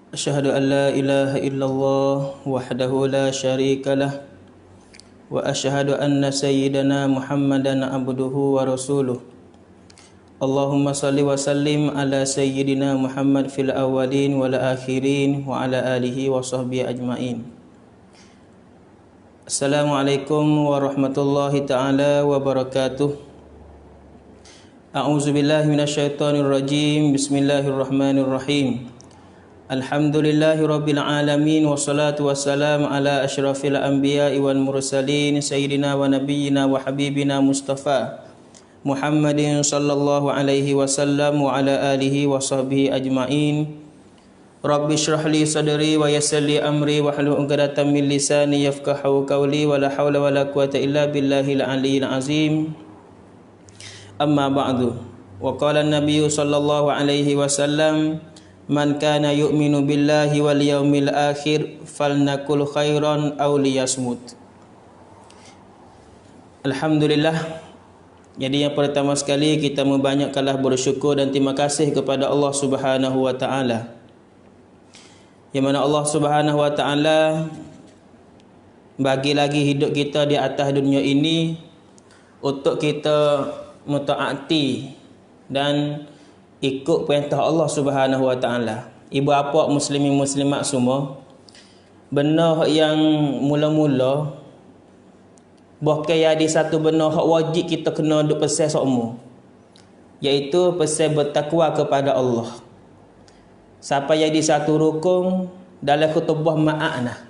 Asyhadu an la ilaha illallah wahdahu la syarika lah wa asyhadu anna sayyidana Muhammadan abduhu wa rasuluh. Allahumma salli wa sallim ala sayyidina Muhammad fil awwalin wal akhirin wa ala alihi wa sahbihi ajmain. Assalamualaikum warahmatullahi taala wabarakatuh. A'udzu billahi minasyaitonir rajim. Bismillahirrahmanirrahim. Alhamdulillahi rabbil alamin wassalatu wassalamu ala asyrafil anbiya'i wal mursalin sayyidina wa nabiyyina wa habibina Mustafa Muhammadin sallallahu alaihi wasallam wa ala alihi wa sahbihi ajmain. Rabbi shrah li sadri wa yassir li amri wa hlul 'uqdatam min lisani yafqahu qawli wa la haula wa la quwwata illa billahil aliyyil azim. Amma ba'du. Wa qala an-nabiy sallallahu alaihi wasallam, man kana yu'minu billahi wal yaumil akhir falnakul khairan aw liyasmut. Alhamdulillah. Jadi yang pertama sekali kita membanyakkanlah bersyukur dan terima kasih kepada Allah Subhanahu wa taala. Yang mana Allah Subhanahu wa taala bagi lagi hidup kita di atas dunia ini untuk kita mentaati dan ikut perintah Allah Subhanahu wa taala. Ibu bapa muslimin muslimat semua, benda yang mula-mula bahkan ada satu benda hak wajib kita kena duk pesan semua, iaitu pesan bertakwa kepada Allah. Sampai jadi satu rukun dalam khutbah ma'ana.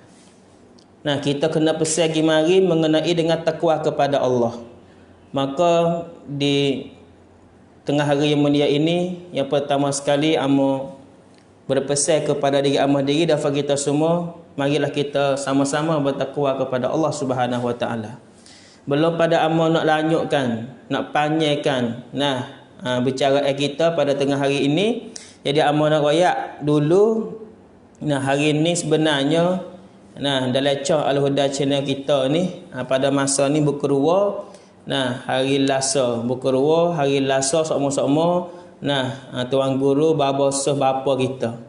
Nah, kita kena pesan gimari mengenai dengan takwa kepada Allah. Maka di tengah hari yang mulia ini, yang pertama sekali amo berpesan kepada diri amo diri dan kita semua, marilah kita sama-sama bertakwa kepada Allah Subhanahu wa taala. Belum pada amo nak lanjutkan, nak panjangkan bicara kita pada tengah hari ini. Jadi amo nak royak dulu. Hari ini sebenarnya dalam Al-Huda channel kita ni, pada masa ni berkerua. Hari Selasa berkerua, hari Selasa sama-sama tuan guru babasuh bapa kita.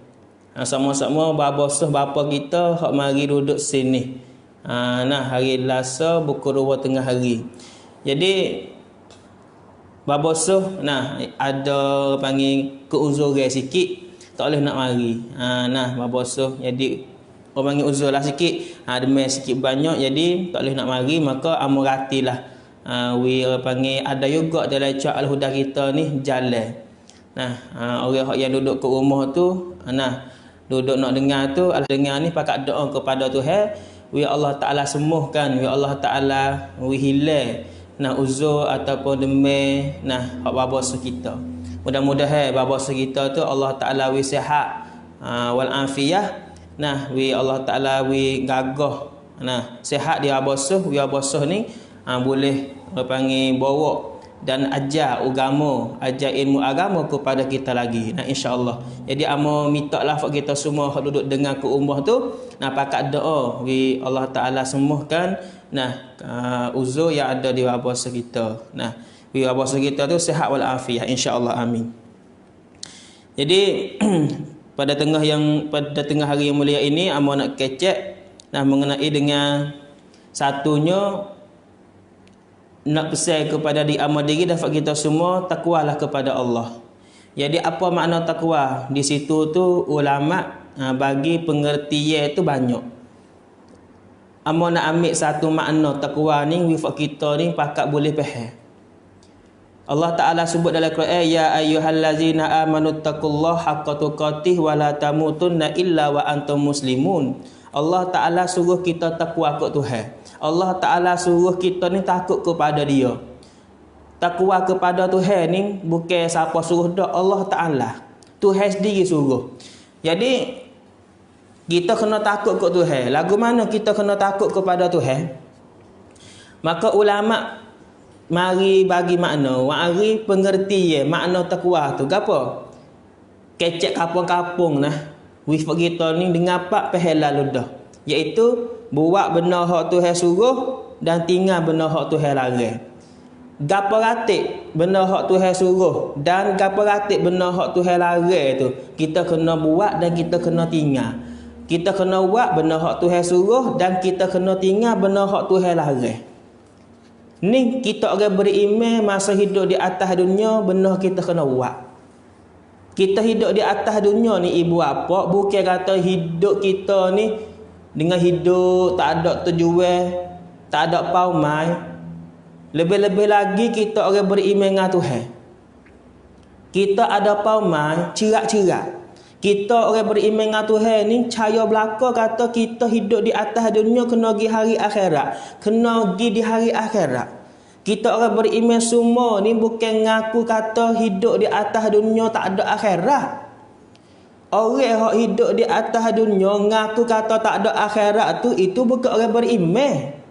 Sama-sama babasuh bapa kita hak mari duduk sini. Hari Selasa berkerua tengah hari. Jadi babasuh ada panggil keuzuran sikit, tak boleh nak mari. Babasuh jadi orang panggil uzur lah sikit, demam sikit banyak, jadi tak boleh nak mari. Maka amuratilah panggil ada juga dalam Al-Huda kita ni jalan. Orang yang duduk ke rumah tu, duduk nak dengar tu, dengar ni pakat doa kepada Tuhan, ya Allah Taala sembuhkan, ya Allah Taala hilang uzur ataupun demam hak babasuh kita. Mudah-mudahan babasuh kita tu Allah Taala sihat wal afiyah. Allah Taala gagah sihat dia babasuh ni boleh panggil bawa dan ajar agama, ajar ilmu agama kepada kita lagi. Insya-Allah. Jadi amo mintalah kita semua hak duduk dengar ke rumah tu, pakat doa Allah Taala sembuhkan uzur yang ada di babasuh kita. Babasuh kita tu sihat wal afiyah, insya-Allah, amin. Jadi pada tengah hari yang mulia ini amo nak kecek mengenai dengan satunya, nak pesan kepada diri amal diri dan kita semua, takwalah kepada Allah. Jadi apa makna takwa? Di situ tu ulama bagi pengertian tu banyak. Amo nak ambil satu makna takwa ni, wifak kita ni pakat boleh faham. Allah Taala sebut dalam Quran, ya ayyuhallazina amanu taqullaha haqqa tuqatih wa la tamutunna illa wa antum muslimun. Allah Taala suruh kita takwa kepada Tuhan. Allah Taala suruh kita ni takut kepada Dia. Takwa kepada Tuhan ni bukan siapa suruh dak, Allah Taala. Tuhan sendiri suruh. Jadi kita kena takut kepada Tuhan. Lagu mana kita kena takut kepada Tuhan? Maka ulama mari bagi makna, mari pengertian makna takwa tu gapo? Kecek kapung-kapung wifak kita ni dengar pak pahala ludah, iaitu buat benda hak Tuhan suruh dan tinggal benda hak Tuhan larang. gapo ratik benda hak Tuhan suruh dan gapo ratik benda hak Tuhan larang tu, kita kena buat dan kita kena tinggal. Kita kena buat benda hak Tuhan suruh dan kita kena tinggal benda hak Tuhan larang. Ni kita orang beriman masa hidup di atas dunia, benda kita kena buat. Kita hidup di atas dunia ni ibu bapa, bukan kata hidup kita ni dengan hidup tak ada tujuan, tak ada paumai. Lebih-lebih lagi kita orang beriman dengan Tuhan. Kita ada paumai, cerak-cerak. Kita orang beriman dengan Tuhan ni cara belaka kata kita hidup di atas dunia kena pergi hari akhirat. Kena pergi di hari akhirat. Kita orang beriman semua ni bukan ngaku kata hidup di atas dunia tak ada akhirat. Orang yang hidup di atas dunia ngaku kata tak ada akhirat tu, itu bukan orang beriman.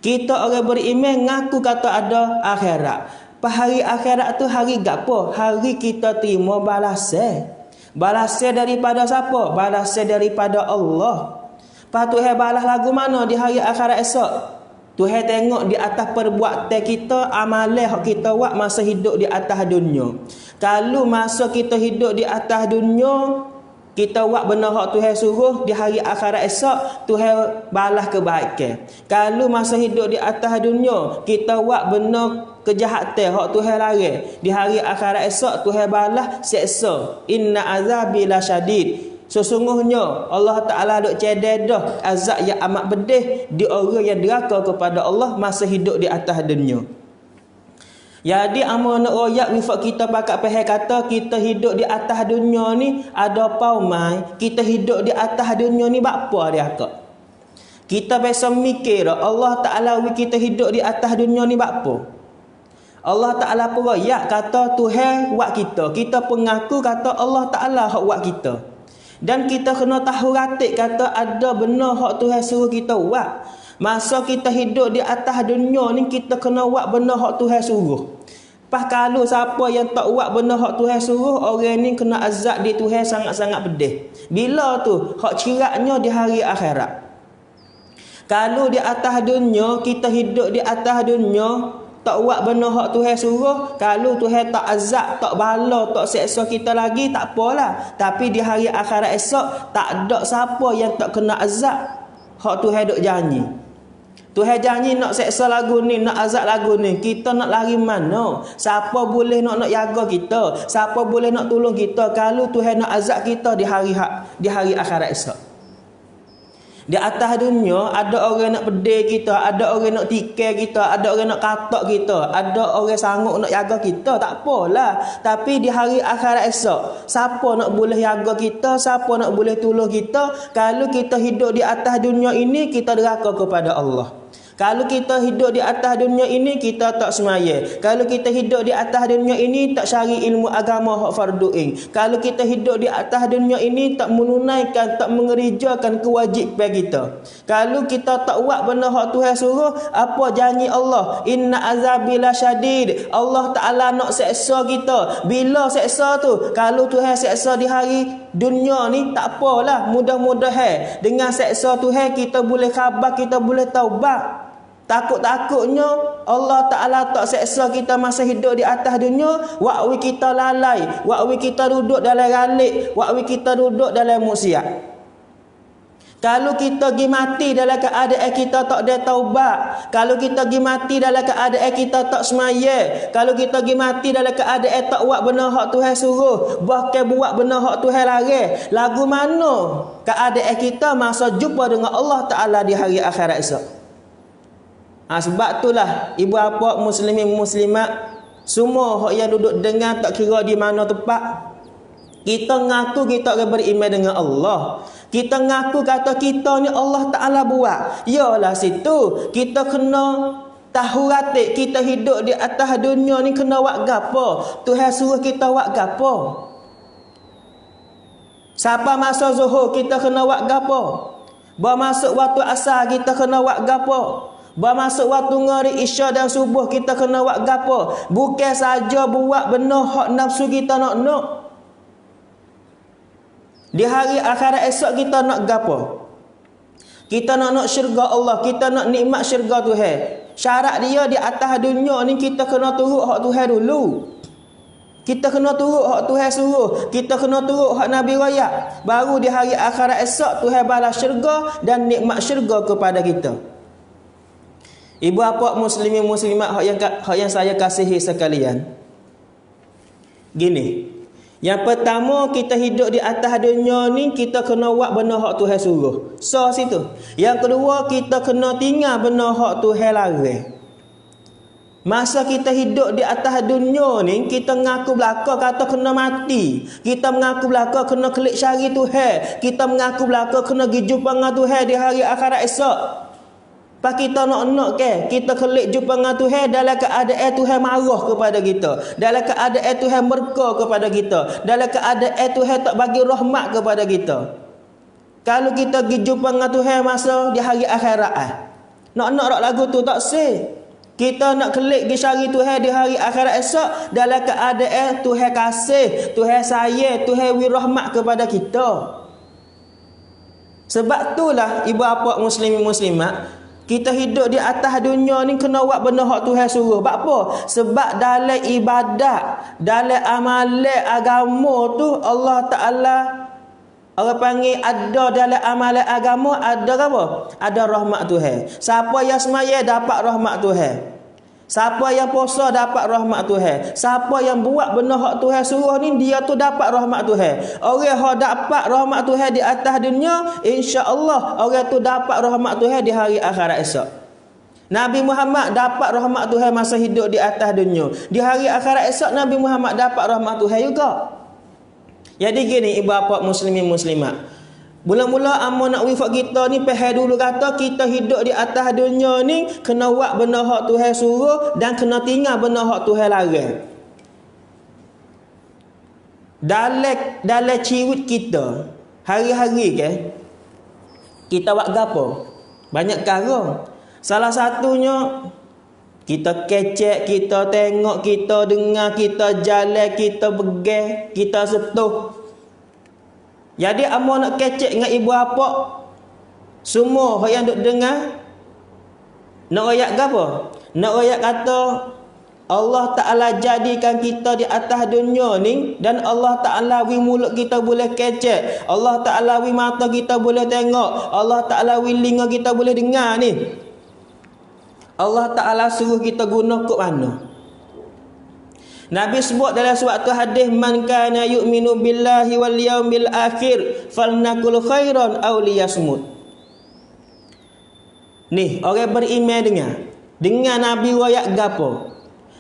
Kita orang beriman ngaku kata ada akhirat. Hari akhirat tu hari gapo? Hari kita terima balasan. Balasan daripada siapa? Balasan daripada Allah. Lepas tu balas lagu mana di hari akhirat esok? Tuhan tengok di atas perbuatan kita, amalan yang kita buat masa hidup di atas dunia. Kalau masa kita hidup di atas dunia, kita buat benda yang Tuhan suruh, di hari akhirat esok, Tuhan balas kebaikan. Kalau masa hidup di atas dunia, kita buat benda kejahatan yang Tuhan larang, di hari akhirat esok, Tuhan balas seksa. Inna azabi lasyadid. Sesungguhnya Allah Ta'ala duk cedek dah azab yang amat pedih di orang yang deraka kepada Allah masa hidup di atas dunia. Jadi amun nak royak wifak kita pakat pahal kata kita hidup di atas dunia ni ada paumai, kita hidup di atas dunia ni buat apa dia kak? Kita biasa mikir Allah Ta'ala kita hidup di atas dunia ni buat apa? Allah Ta'ala pun royak kata Tuhan buat kita. Kita pengaku kata Allah Ta'ala hak buat kita. Dan kita kena tahu ratik kata ada benar hak Tuhan suruh kita buat. Masa kita hidup di atas dunia ni kita kena buat benar hak Tuhan suruh. Pas kalau siapa yang tak buat benar hak Tuhan suruh, orang ni kena azab di Tuhan sangat-sangat pedih. Bila tu? Hak ciraknya di hari akhirat. Kalau di atas dunia kita hidup di atas dunia tak buat benda hak Tuhan suruh, kalau Tuhan tak azab, tak bala, tak seksa kita lagi, tak apalah. Tapi di hari akhirat esok, tak ada siapa yang tak kena azab. Hak Tuhan duk janji. Tuhan janji nak seksa lagu ni, nak azab lagu ni. Kita nak lari mana? Siapa boleh nak jaga kita? Siapa boleh nak tolong kita kalau Tuhan nak azab kita di hari akhirat esok? Di atas dunia ada orang nak pedih kita, ada orang nak tikar kita, ada orang nak katak kita, ada orang sanggup nak jaga kita, tak apalah. Tapi di hari akhirat esok, siapa nak boleh jaga kita, siapa nak boleh tolong kita kalau kita hidup di atas dunia ini kita deraka kepada Allah. Kalau kita hidup di atas dunia ini kita tak semaya. Kalau kita hidup di atas dunia ini tak cari ilmu agama hak fardu ain. Kalau kita hidup di atas dunia ini tak menunaikan, tak mengerjakan kewajipan kita. Kalau kita tak buat benda hak Tuhan suruh, apa janji Allah? Inna azabi lasyadid. Allah Ta'ala nak seksa kita. Bila seksa tu? Kalau Tuhan seksa di hari dunia ni tak apalah, mudah-mudahan dengan seksa Tuhan kita boleh khabar, kita boleh taubat. Takut-takutnya Allah Ta'ala tak seksa kita masa hidup di atas dunia, waktu kita lalai, waktu kita duduk dalam ralik, waktu kita duduk dalam maksiat. Kalau kita pergi mati dalam keadaan kita tak ada taubat, kalau kita pergi mati dalam keadaan kita tak semaya, kalau kita pergi mati dalam keadaan tak buat benda hak Tuhan suruh, bahkan buat benda hak Tuhan larang, lagu mana keadaan kita masa jumpa dengan Allah Ta'ala di hari akhirat esok? Sebab itulah ibu bapa muslimin muslimat semua hak yang duduk dengar tak kira di mana tempat, kita ngaku kita orang beriman dengan Allah. Kita ngaku kata kita ni Allah Ta'ala buat. Yalah situ kita kena tahu ratik kita hidup di atas dunia ni kena buat gapo. Tuhan suruh kita buat gapo. Siapa masa zuhur kita kena buat gapo. Bermasuk waktu asar kita kena buat gapo. Bermasuk waktu ngari isya dan subuh kita kena buat gapo. Bukan saja buat benda hak nafsu kita nak. Di hari akhirat esok kita nak gapo? Kita nak syurga Allah, kita nak nikmat syurga Tuhan. Syarat dia di atas dunia ni kita kena turut hak Tuhan dulu. Kita kena turut hak Tuhan suruh. Kita kena turut hak Nabi raya. Baru di hari akhirat esok Tuhan balas syurga dan nikmat syurga kepada kita. Ibu bapa muslimin muslimat hak yang saya kasihi sekalian. Gini. Yang pertama, kita hidup di atas dunia ni kita kena buat benda hak Tuhan suruh. So situ. Yang kedua, kita kena tinggal benda hak Tuhan larang. Masa kita hidup di atas dunia ni, kita mengaku belaka kata kena mati. Kita mengaku belaka kena kelik syari Tuhan. Kita mengaku belaka kena pergi jumpa dengan Tuhan di hari akhirat esok. Pak kita nak ke kita kelik jumpa dengan Tuhan dalam keadaan Tuhan marah kepada kita, dalam keadaan Tuhan murka kepada kita, dalam keadaan Tuhan tak bagi rahmat kepada kita. Kalau kita pergi jumpa dengan Tuhan masa di hari akhirat, nak lagu tu tak sah. Kita nak kelik pergi syari Tuhan di hari akhirat esok dalam keadaan Tuhan kasih, Tuhan sayang, Tuhan wi rahmat kepada kita. Sebab itulah ibu bapa muslimin muslimat, kita hidup di atas dunia ni kena buat benda hak Tuhan suruh. Sebab apa? Sebab dalam ibadat, dalam amalan agama tu Allah Ta'ala orang panggil ada dalam amalan agama ada apa? Ada rahmat Tuhan. Siapa yang semaya dapat rahmat Tuhan. Siapa yang puasa dapat rahmat Tuhan. Siapa yang buat benda hak Tuhan suruh ni dia tu dapat rahmat Tuhan. Orang yang dapat rahmat Tuhan di atas dunia, insya-Allah orang tu dapat rahmat Tuhan di hari akhirat esok. Nabi Muhammad dapat rahmat Tuhan masa hidup di atas dunia. Di hari akhirat esok Nabi Muhammad dapat rahmat Tuhan juga. Jadi gini ibu bapa muslimin muslimat. Mula-mula amun nak wifak kita ni faham dulu kata kita hidup di atas dunia ni kena buat benda hak Tuhan suruh dan kena tinggal benda hak Tuhan larang. Dalam ciwit kita hari-hari ke kita buat gapo? Banyak perkara. Salah satunya kita kecek, kita tengok, kita dengar, kita jalan, kita pegang, kita sentuh. Jadi amun nak kecek dengan ibu bapa semua yang duk dengar nak ayat apa? Nak ayat kata Allah Ta'ala jadikan kita di atas dunia ni dan Allah Ta'ala wi mulut kita boleh kecek, Allah Ta'ala wi mata kita boleh tengok, Allah Ta'ala wi telinga kita boleh dengar ni. Allah Ta'ala suruh kita guna kok mana? Nabi sebut dalam suatu hadis, man kana yu'minu billahi wal yaumil akhir falnakul khairan aw liyasmut. Ni orang beriman dengan Nabi royak gapo?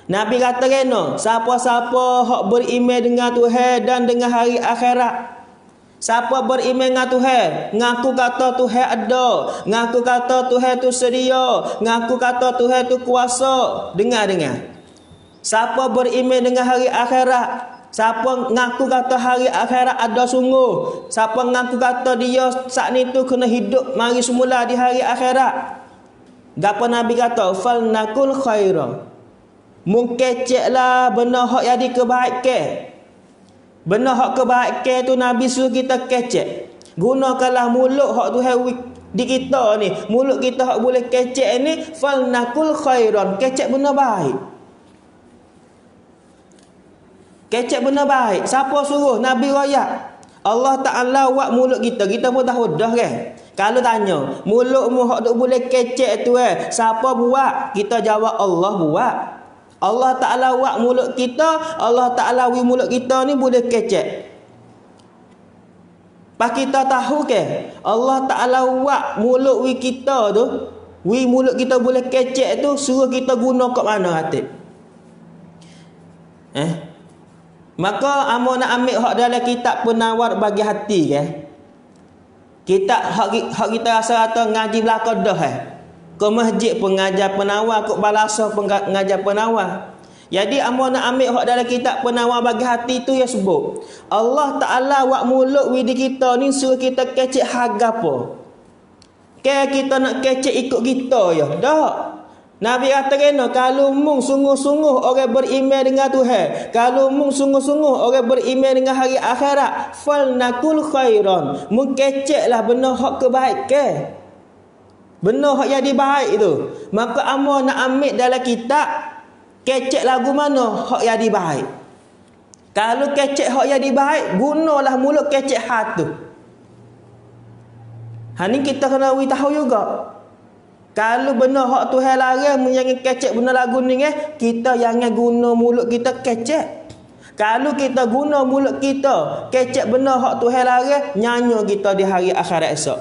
Nabi kata kena siapa-siapa hak beriman dengan Tuhan dan dengan hari akhirat. Siapa beriman dengan Tuhan, ngaku kata Tuhan ada, ngaku kata Tuhan tu sedia, ngaku kata Tuhan tu kuasa. Dengar. Siapa beriman dengan hari akhirat, siapa ngaku kata hari akhirat ada sungguh, siapa ngaku kata dia saat ni tu kena hidup mari semula di hari akhirat. Gapo Nabi kata fal nakul khaira. Mungkeceklah benda hak jadi kebaikan. Benda hak kebaikan tu Nabi suruh kita kecek. Gunakanlah mulut hak Tuhan di kita ni. Mulut kita hak boleh kecek ni fal nakul khairan. Kecek benda baik. Kecek benda baik. Siapa suruh? Nabi royak. Allah Ta'ala buat mulut kita. Kita pun tahu dah kan. Kalau tanya, mulutmu hak duk boleh kecek tu siapa buat? Kita jawab Allah buat. Allah Ta'ala buat mulut kita. Allah Ta'ala wi mulut kita ni boleh kecek. Pas kita tahu ke Allah Ta'ala buat mulut wi kita tu, wi mulut kita boleh kecek tu, suruh kita guna kat mana hati? Maka amun nak ambil hak dalam kitab penawar bagi hati ke. Kitab hak kita rasa kata ngaji belaka dah ke masjid pengajar penawar, ke balasa pengajar penawar. Jadi amun nak ambil hak dalam kitab penawar bagi hati tu ya sebut Allah Ta'ala buat mulut widi kita ni suruh kita kecek harga apa. Ke kita nak kecek ikut kita ya. Dah. Nabi kata kena kalau mung sungguh-sungguh orang beriman dengan Tuhan, kalau mung sungguh-sungguh orang beriman dengan hari akhirat, fal nakul khairan. Mung keceklah benda hak kebaikan. Benda hak jadi baik tu. Maka amo nak ambil dalam kitab kecek lagu mana hak jadi baik. Kalau kecek hak jadi baik, gunalah mulut kecek hak tu. Ni kita kena tahu juga. Kalau benda hak Tuhan larang menyanyi kecek benda lagu ni kita jangan guna mulut kita kecek. Kalau kita guna mulut kita kecek benda hak Tuhan larang, nyanyi kita di hari akhirat esok.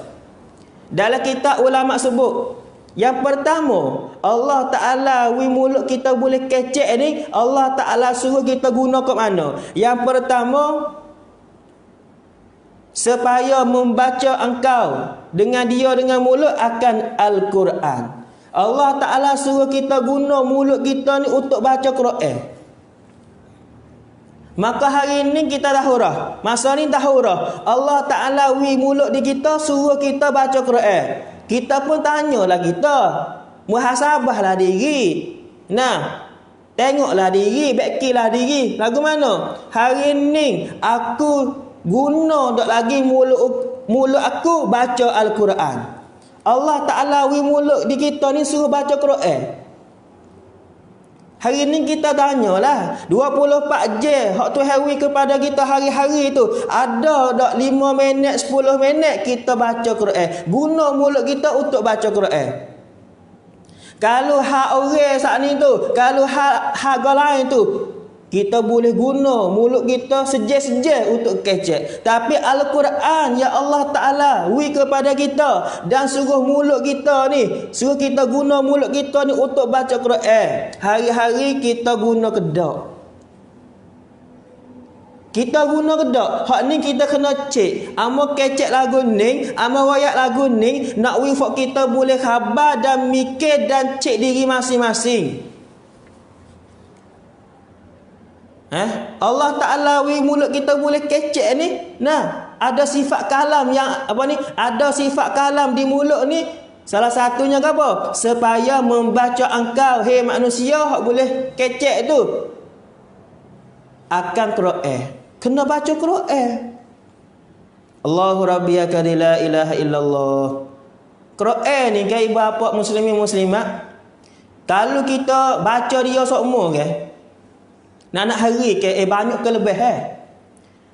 Dalam kitab ulama sebut, yang pertama, Allah Ta'ala mulut kita boleh kecek ni, Allah Ta'ala suruh kita guna ke mana? Yang pertama, supaya membaca engkau dengan mulut akan Al-Quran. Allah Ta'ala suruh kita guna mulut kita ni untuk baca Quran. Maka hari ni kita tahu dah. Masa ni tahu dah. Allah Ta'ala mulut di kita suruh kita baca Quran. Kita pun tanyalah kita. Muhasabahlah diri. Nah, tengoklah diri, bekilah diri. Lagu mana? Hari ni aku guna tak lagi mulut aku baca Al-Quran. Allah Ta'ala mulut di kita ni suruh baca Quran. Hari ni kita tanyalah 24 jam hak Tuhan wi kepada kita hari-hari tu, ada tak 5 minit 10 minit kita baca Quran. Guna mulut kita untuk baca Quran. Kalau hak orang saat ni tu, kalau hak lain tu, kita boleh guna mulut kita sejak-sejak untuk kecek. Tapi Al-Quran ya Allah Ta'ala wi kepada kita dan suruh mulut kita ni, suruh kita guna mulut kita ni untuk baca Quran. Hari-hari kita guna kedak. Kita guna kedak. Hak ni kita kena cek. Amo kecek lagu ni, amo wayak lagu ni, nak wi fak kita boleh khabar dan mikir dan cek diri masing-masing. Allah Ta'ala mulut kita boleh kecek ni. Nah, ada sifat kalam yang ada sifat kalam di mulut ni. Salah satunya apa? Supaya membaca engkau, hei manusia, hak boleh kecek tu akan Quran. Kena baca Quran. Allahu Rabbi akadi la ilaha illallah. Quran ni kan ibu bapa muslimin muslimat, kalau kita baca dia semua kan, nak hari ke banyak kelebihan.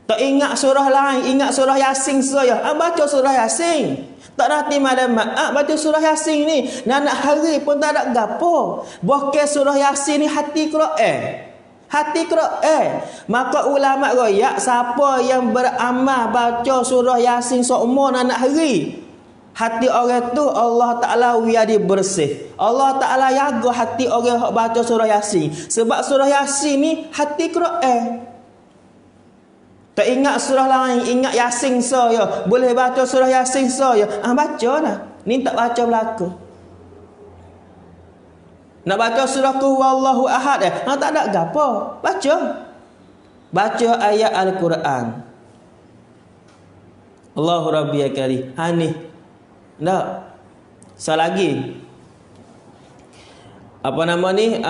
Tak ingat surah lain, ingat surah Yasin saja. Baca surah Yasin. Tak nanti malam baca surah Yasin ni. Nak hari pun tak ada gapo. Bukan surah Yasin ni hati Quran. Hati Quran. Maka ulama royak siapa yang beramal baca surah Yasin semua nak hari, hati orang tu Allah Ta'ala jadi bersih. Allah Ta'ala jaga hati orang yang baca surah Yasin. Sebab surah Yasin ni hati Quran. Tak ingat surah lain, ingat Yasin saja. Boleh baca surah Yasin saja. Baca lah. Ni tak baca belaka. Nak baca surah Qul Huwallahu Ahad tak ada gapo. Baca. Baca ayat Al-Quran. Allahu Rabbi akari. Ni tak. Lagi. Apa nama ni?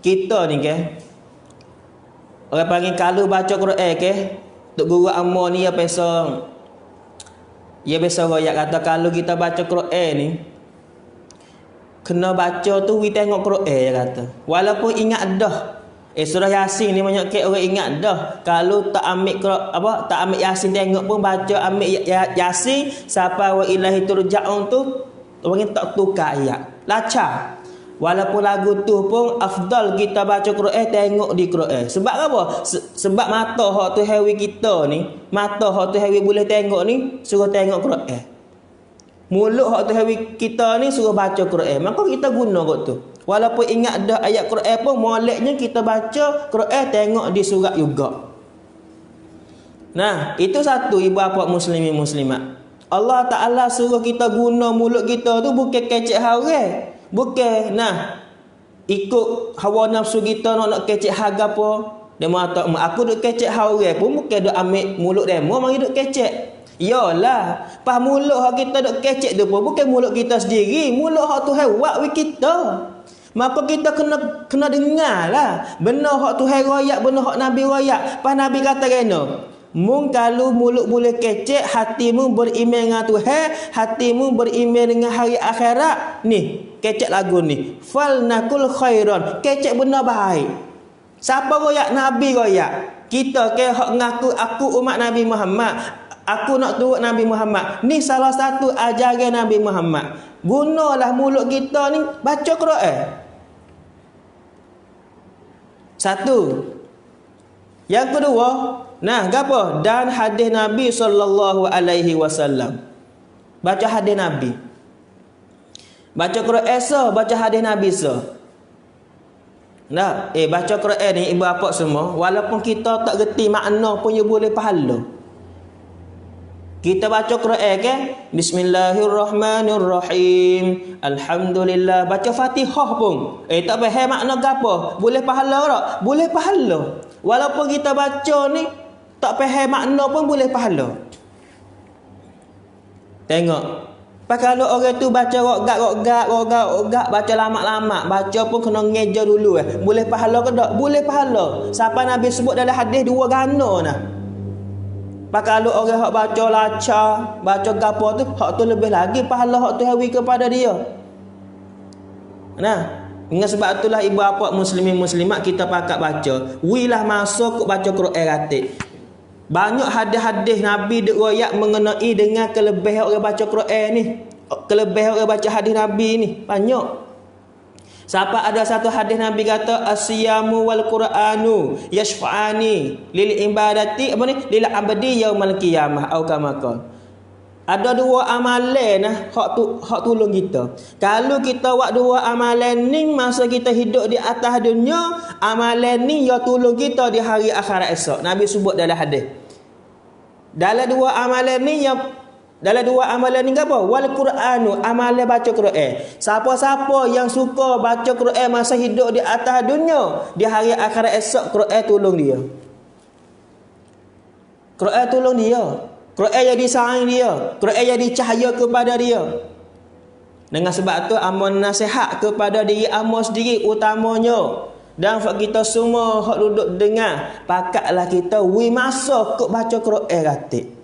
Kita ni ke? Orang panggil kalau baca Quran ke? Tok guru amo ni ya biasa. Ya biasa royak kata kalau kita baca Quran ni kena baca tu we tengok Quran ya kata. Walaupun ingat dah. Surah Yasin ni banyak ke orang ingat dah. Kalau tak ambil tak ambil Yasin tengok pun baca ambil Yasin sampai wa ilahi turja'un tu orang tak tukar ayat. Lacak. Walaupun lagu tu pun afdal kita baca Quran tengok di Quran. Sebab apa? Sebab mata hak tu hewi kita ni, mata hak tu hewi boleh tengok ni suruh tengok Quran. Mulut hak tu hewi kita ni suruh baca Quran. Maka kita guna kot tu. Walaupun ingat dah ayat Quran pun moleknya kita baca Quran tengok di surat juga. Nah, itu satu ibu bapa muslimin muslimat. Allah Ta'ala suruh kita guna mulut kita tu bukan kecek haram. Bukan ikut hawa nafsu kita nak kecek harga apa. Demo atau aku duk kecek haram pun bukan duk ambil mulut demo mari duk kecek. Yalah, pas mulut hak kita duk kecek tu pun bukan mulut kita sendiri, mulut hak Tuhan buat kita. Maka kita kena dengarlah benda hak Tuhan royak, benda hak Nabi royak. Pas Nabi kata kena, Mung kalau mulut boleh kecek, hatimu beriman dengan Tuhan, hatimu beriman dengan hari akhirat. Ni, kecek lagu ni. Fal nakul khairan. Kecek benda baik. Siapa royak Nabi royak? Kita ke hak ngaku aku umat Nabi Muhammad. Aku nak turut Nabi Muhammad. Ni salah satu ajaran Nabi Muhammad. Gunalah mulut kita ni baca Quran. Satu. Yang kedua, nah, gapo? Dan hadis Nabi sallallahu alaihi wasallam. Baca hadis Nabi. Baca Quran sah, baca hadis Nabi sah. Nah, baca Quran ni ibu bapa semua, walaupun kita tak reti makna pun you boleh pahala. Kita baca Quran kan? Bismillahirrahmanirrahim. Alhamdulillah. Baca Fatihah pun. Tak faham makna gapo? Boleh pahala tak? Boleh pahala. Walaupun kita baca ni tak faham makna pun boleh pahala. Tengok. Kalau orang tu baca rogak, baca lama-lama, baca pun kena ngeja dulu. Boleh pahala ke tak? Boleh pahala. Siapa Nabi sebut dalam hadis 2 gana nah. Kalau orang hak baca laca, baca gapo tu, hak tu lebih lagi pahala hak tu hawi kepada dia. Nah, dengan sebab itulah ibu bapa muslimin muslimat kita pakat baca. Wilah masuk baca Quran ratik. Banyak hadis-hadis Nabi diriwayat mengenai dengan kelebihan orang baca Quran ni. Kelebihan orang baca hadis Nabi ni banyak. Siapa ada satu hadis Nabi kata as-siyamu wal Qur'anu yashfa'ani lil ibadati apa ni lil abdi yaumal qiyamah atau kama qala. Ada 2 amalan nah hak tolong kita. Kalau kita buat 2 amalan ni masa kita hidup di atas dunia, amalan ni ya tolong kita di hari akhirat esok. Nabi sebut dalam hadis. Dalam 2 amalan ni apa? Wal Qur'anu, amalan baca Quran. Siapa-siapa yang suka baca Quran masa hidup di atas dunia, di hari akhirat esok Quran tolong dia. Quran tolong dia. Quran jadi sayang dia. Quran jadi cahaya kepada dia. Dengan sebab tu amun nasihat kepada diri amun sendiri utamanya. Dan kita semua hak duduk dengar, pakatlah kita masa kok baca Quran ratik.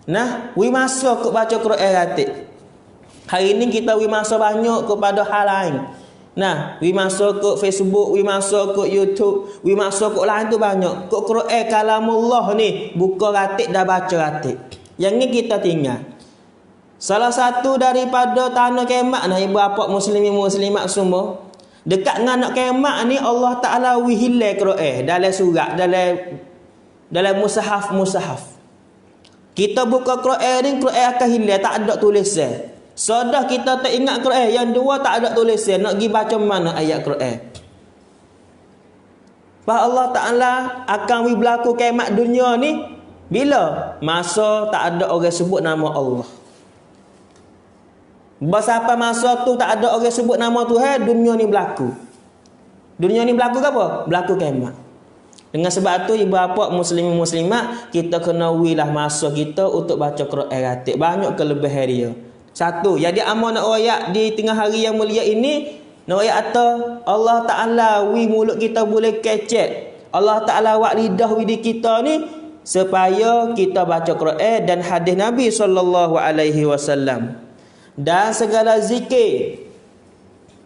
Nah, masa kok baca Quran ratik. Hari ni kita masa banyak kepada hal lain. Nah, masa ke Facebook, masa ke YouTube, masa ke lain tu banyak. Kok Quran kalamullah ni buka ratik dah baca ratik. Yang ni kita tinggal. Salah satu daripada tanah kemak nah ibu bapa muslimin muslimat semua. Dekat dengan nak kemak ni Allah Taala wihilai Quran dalam surat, dalam mushaf. Kita buka Quran ni, Quran akan hilang, tak ada tulisan. Sudah kita tak ingat Quran, yang 2 tak ada tulisan, nak pergi baca mana ayat Quran. Bahawa Allah Ta'ala akan berlaku kiamat dunia ni bila? Masa tak ada orang sebut nama Allah. Sampai masa tu tak ada orang sebut nama Tuhan, dunia ni berlaku. Dunia ni berlaku ke apa? Berlaku kiamat. Dengan sebab tu ibu bapa muslimin muslimat kita kena wilah masa kita untuk baca Quran ratik. Banyak kelebihan dia. Satu, jadi amal nak royak di tengah hari yang mulia ini, nak royak atau Allah Taala mulut kita boleh kecek. Allah Taala wak lidah widi kita ni supaya kita baca Quran dan hadis Nabi sallallahu alaihi wasallam. Dan segala zikir.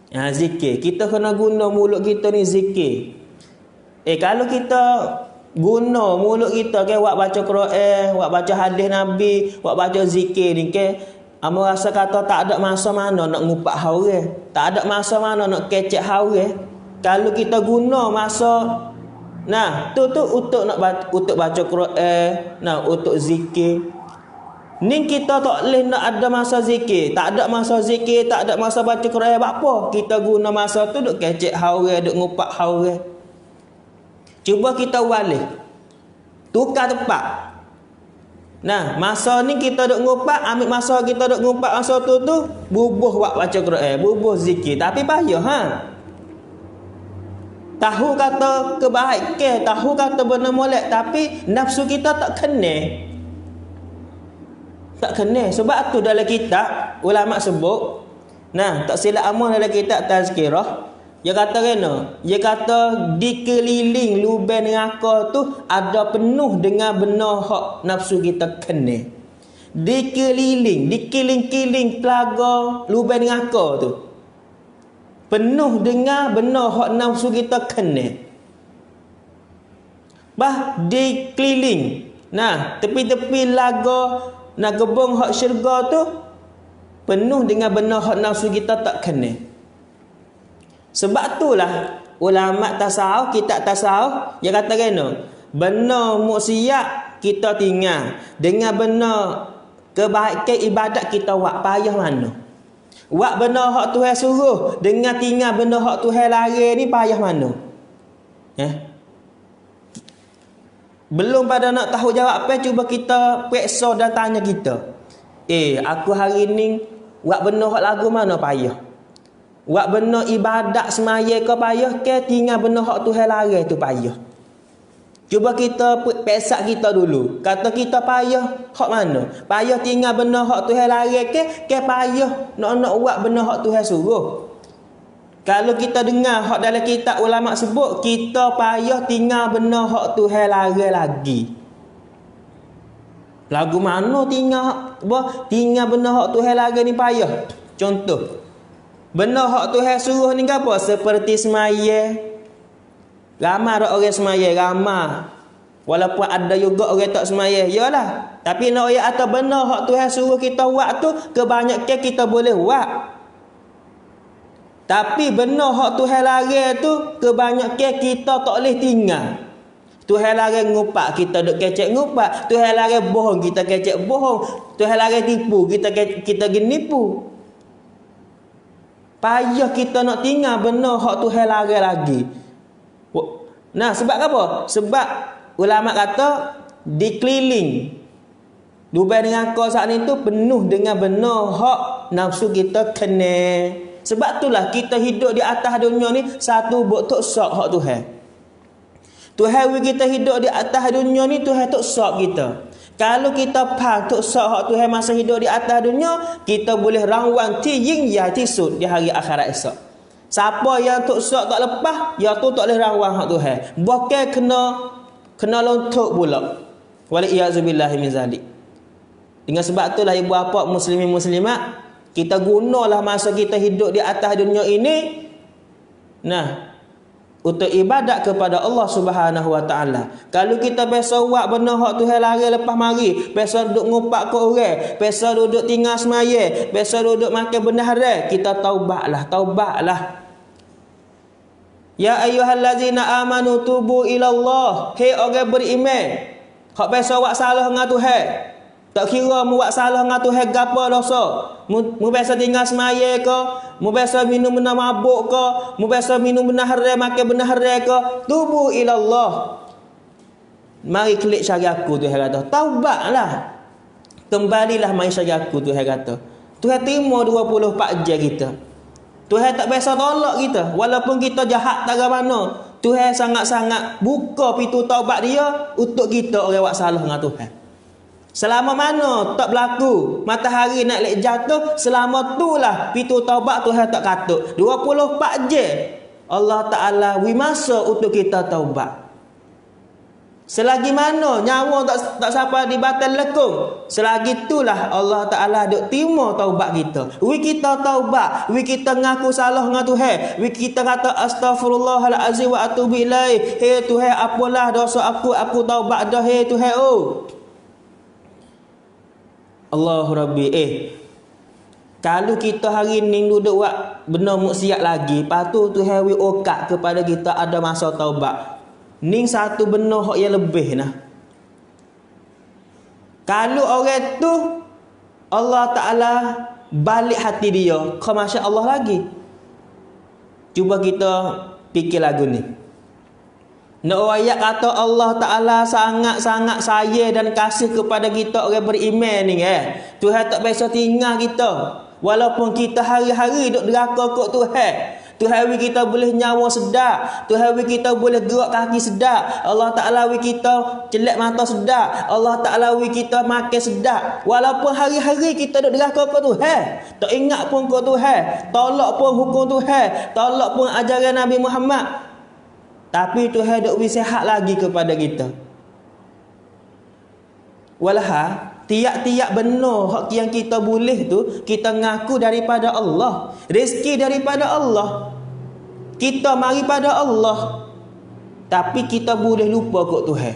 Zikir. Kita kena guna mulut kita ni zikir. Kalau kita guna mulut kita ke buat baca Quran, buat baca hadis Nabi, buat baca zikir ni ke, amo rasa kata tak ada masa mana nak ngupak haure, tak ada masa mana nak kecek haure. Kalau kita guna masa tu untuk baca Quran, untuk zikir. Ni kita tak boleh nak ada masa zikir, tak ada masa zikir, tak ada masa baca Quran, buat apa? Kita guna masa tu duk kecek haure, duk ngupak haure. Cuba kita balik. Tukar tempat. Masa ni kita duk ngupak, ambil masa kita duk ngupak masa tu bubuh buat baca Quran, bubuh zikir. Tapi payah Tahu kata kebaikan, tahu kata benda molek, tapi nafsu kita tak kena. Tak kena. Sebab tu dalam kitab ulama sebut, tak silap amal dalam kitab Tazkirah, Dia kata kena. Dia kata dikeliling lubang neraka tu ada penuh dengan benda hak nafsu kita kena. Dikiling-kiling telaga lubang neraka tu penuh dengan benda hak nafsu kita kena. Dikeliling. Nah, tepi-tepi laga nak gebong hak syurga tu penuh dengan benda hak nafsu kita tak kena. Sebab itulah ulama tasawuf, kitab tasawuf dia kata kena benda maksiat kita tinggal dengan benda kebaikan ibadat kita buat payah mana. Buat benda hak Tuhan suruh dengan tinggal benda hak Tuhan larang ni payah mana. Belum pada nak tahu jawab apa, cuba kita periksa dan tanya kita. Aku hari ni buat benda hak lagu mana payah? Buat benda ibadat semaya ke payah ke tinggal benda hak Tuhan larang tu payah? Cuba kita pesak kita dulu. Kata kita payah hak mana? Payah tinggal benda hak Tuhan larang ke payah nak buat benda hak Tuhan suruh? Kalau kita dengar hak dalam kitab ulama sebut kita payah tinggal benda hak Tuhan larang lagi. Lagu mana tinggal benda hak Tuhan larang ni payah? Contoh, benda hak Tuhan suruh ni apa? Seperti semaya. Ramai orang semaya, ramai. Walaupun ada juga orang tak semaya, yalah. Tapi nak ayat atau benda hak Tuhan suruh kita buat tu kebanyakan kita boleh buat. Tapi benda hak Tuhan larang tu kebanyakan kita tak boleh tinggal. Tuhan larang ngupak, kita duk kecek ngupak. Tuhan larang bohong, kita kecek bohong. Tuhan larang tipu, kita genipu. Payah kita nak tinggal benda hak Tuhan larang lagi. Nah, sebab apa? Sebab ulama kata dikeliling lubang neraka saat ni tu penuh dengan benda hak nafsu kita kena. Sebab itulah kita hidup di atas dunia ni satu buat tok sok hak Tuhan. Tuhan kita hidup di atas dunia ni Tuhan tok sok kita. Kalau kita faham tok sok hak Tuhan masa hidup di atas dunia, kita boleh rangwang tiying ya tisud di hari akhirat esok. Siapa yang tok sok tak lepas, ya tu tak boleh rangwang hak Tuhan. Bukan kena lontok pula. Waliyazubillahi min zalik. Dengan sebab itulah ibu bapa muslimin muslimat, kita gunalah masa kita hidup di atas dunia ini untuk ibadat kepada Allah Subhanahu wa taala. Kalau kita biasa buat benda hak Tuhan larang lepas mari, biasa duduk ngupak ke orang, biasa duduk tinggal semaya, biasa duduk makan benda haram, kita taubatlah. Ya ayyuhallazina amanu tubu ilallah. Hei orang beriman, hak biasa buat salah dengan Tuhan. Tak kira mu buat salah dengan Tuhan gapo dosa. Mu biasa tinggal semaya ke, mu biasa minum benda mabuk ke, mu biasa minum benda haram, makan benda haram ke, tubu ilallah. Mari klik cari aku, Tuhan kata. Taubatlah. Kembalilah mai cari aku, Tuhan kata. Tuhan terima 24 jam kita. Tuhan tak biasa tolak kita. Walaupun kita jahat tak mana, Tuhan sangat-sangat buka pintu taubat dia untuk kita orang buat salah dengan Tuhan. Selama mana tak berlaku matahari nak lek jatuh, selama itulah pintu taubat Tuhan tak katuk. 24 jam Allah Ta'ala beri masa untuk kita taubat. Selagi mana nyawa tak sampai di batal lekung, selagi itulah Allah Ta'ala duk terima taubat kita. Kita taubat, kita ngaku salah dengan Tuhan, kita kata astaghfirullahalazim wa atubu ilaih. Hei Tuhan, apalah dosa aku taubat dah. Hei Tuhan, Allahu Rabbi. Kalau kita hari ni duduk buat benda maksiat lagi, lepas tu Tuhan okat kepada kita ada masa taubat. Ni satu benda hak yang lebih nah. Kalau orang tu Allah Ta'ala balik hati dia, kau Masya Allah lagi. Cuba kita fikir lagu ni. Nak ayat kata Allah Ta'ala sangat-sangat sayang dan kasih kepada kita orang beriman ni Tuhan tak biasa tinggal kita. Walaupun kita hari-hari duk deraka kot Tuhan, Tuhan wi kita boleh nyawa sedar. Tuhan wi kita boleh gerak kaki sedar. Allah Ta'ala wi kita celak mata sedar. Allah Ta'ala wi kita makan sedar. Walaupun hari-hari kita duduk deraka ke Tuhan, tak ingat pun ke Tuhan, tolak pun hukum Tuhan, tolak pun ajaran Nabi Muhammad, tapi Tuhan duk wi sihat lagi kepada kita. Walaha tiap-tiap benar hak yang kita boleh tu kita ngaku daripada Allah, rezeki daripada Allah, kita mari pada Allah, tapi kita boleh lupa kok Tuhan.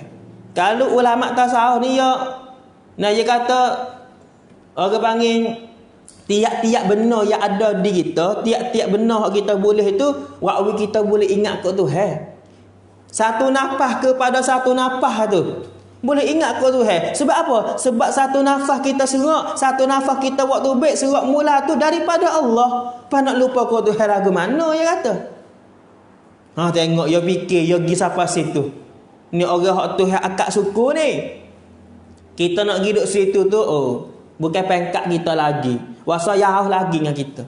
Kalau ulama tasawuf ni ya, nah dia kata orang panggil tiap-tiap benar yang ada di kita, tiap-tiap benar hak kita boleh itu waktu kita boleh ingat kok Tuhan. Satu nafas kepada satu nafas tu boleh ingat ke Tuhan. Sebab apa? Sebab satu nafas kita serak, satu nafas kita waktu baik serak mula tu daripada Allah. Apa nak lupa ke Tuhan lagu mana dia kata? Tengok dia fikir, dia pergi sampai situ. Ni orang hak Tuhan akak suku ni. Kita nak pergi duduk situ tu, bukan pangkat kita lagi. Wasa jauh lagi dengan kita.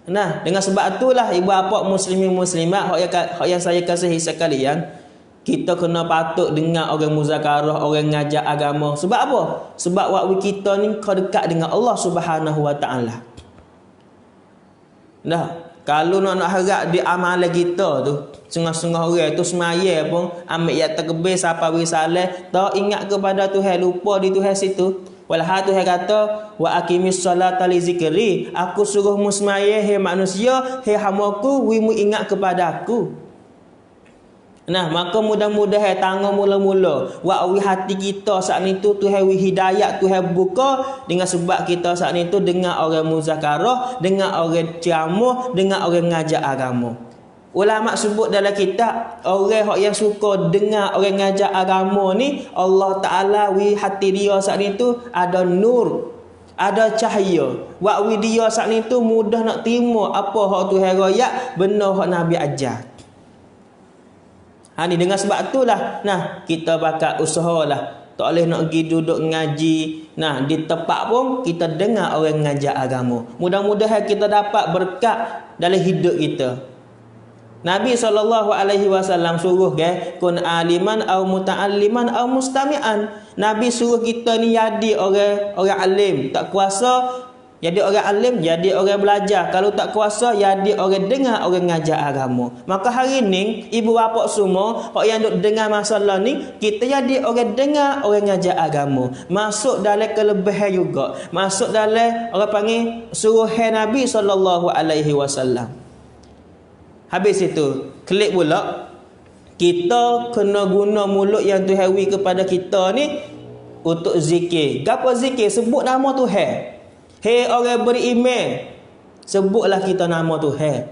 Nah, dengan sebab itulah ibu bapa muslimin muslimat hak yang saya kasihi sekalian, kita kena patut dengar orang muzakarah, orang ngajar agama. Sebab apa? Sebab waktu kita ni kau dekat dengan Allah Subhanahu Wa Taala. Dah, kalau nak harap di amalan kita tu, setengah-setengah orang tu semaya pun ambil yang terkebir sampai risalah, tak ingat kepada Tuhan, lupa di Tuhan situ. Walha Tuhan kata, wa aqimis solata li zikri, aku suruh musmaya hai manusia, hai hamaku, wimu ingat kepada aku. Nah, maka mudah-mudahan tangan mula-mula wakwi hati kita saat itu Tuhan wi hidayat, Tuhan buka dengan sebab kita saat itu dengar orang muzakarah, dengar orang ceramah, dengar orang ngajar agama. Ulama sebut dalam kitab, orang yang suka dengar orang ngajar agama ni, Allah Ta'ala wi hati dia saat itu ada nur, ada cahaya. Wakwi dia saat itu mudah nak terima apa hak Tuhan royak, benar hak Nabi ajar. Ni dengan sebab itulah, nah kita bakal usahalah. Tak boleh nak pergi duduk ngaji. Nah, di tempat pun kita dengar orang ngajar agama. Mudah-mudahan kita dapat berkat dalam hidup kita. Nabi SAW suruh kun aliman au muta'alliman au mustami'an. Nabi suruh kita ni jadi orang alim, tak kuasa jadi orang alim, jadi orang belajar. Kalau tak kuasa, jadi orang dengar, orang ngajar agama. Maka hari ni, ibu bapa semua, hak yang duk dengar masalah ni, kita jadi orang dengar, orang ngajar agama. Masuk dalam kelebihan juga. Masuk dalam, orang panggil, suruhan Nabi SAW. Habis itu, klik pula, kita kena guna mulut yang Tuhan wi kepada kita ni, untuk zikir. Apa zikir? Sebut nama Tuhan. Hei orang beriman, sebutlah kita nama Tuhan.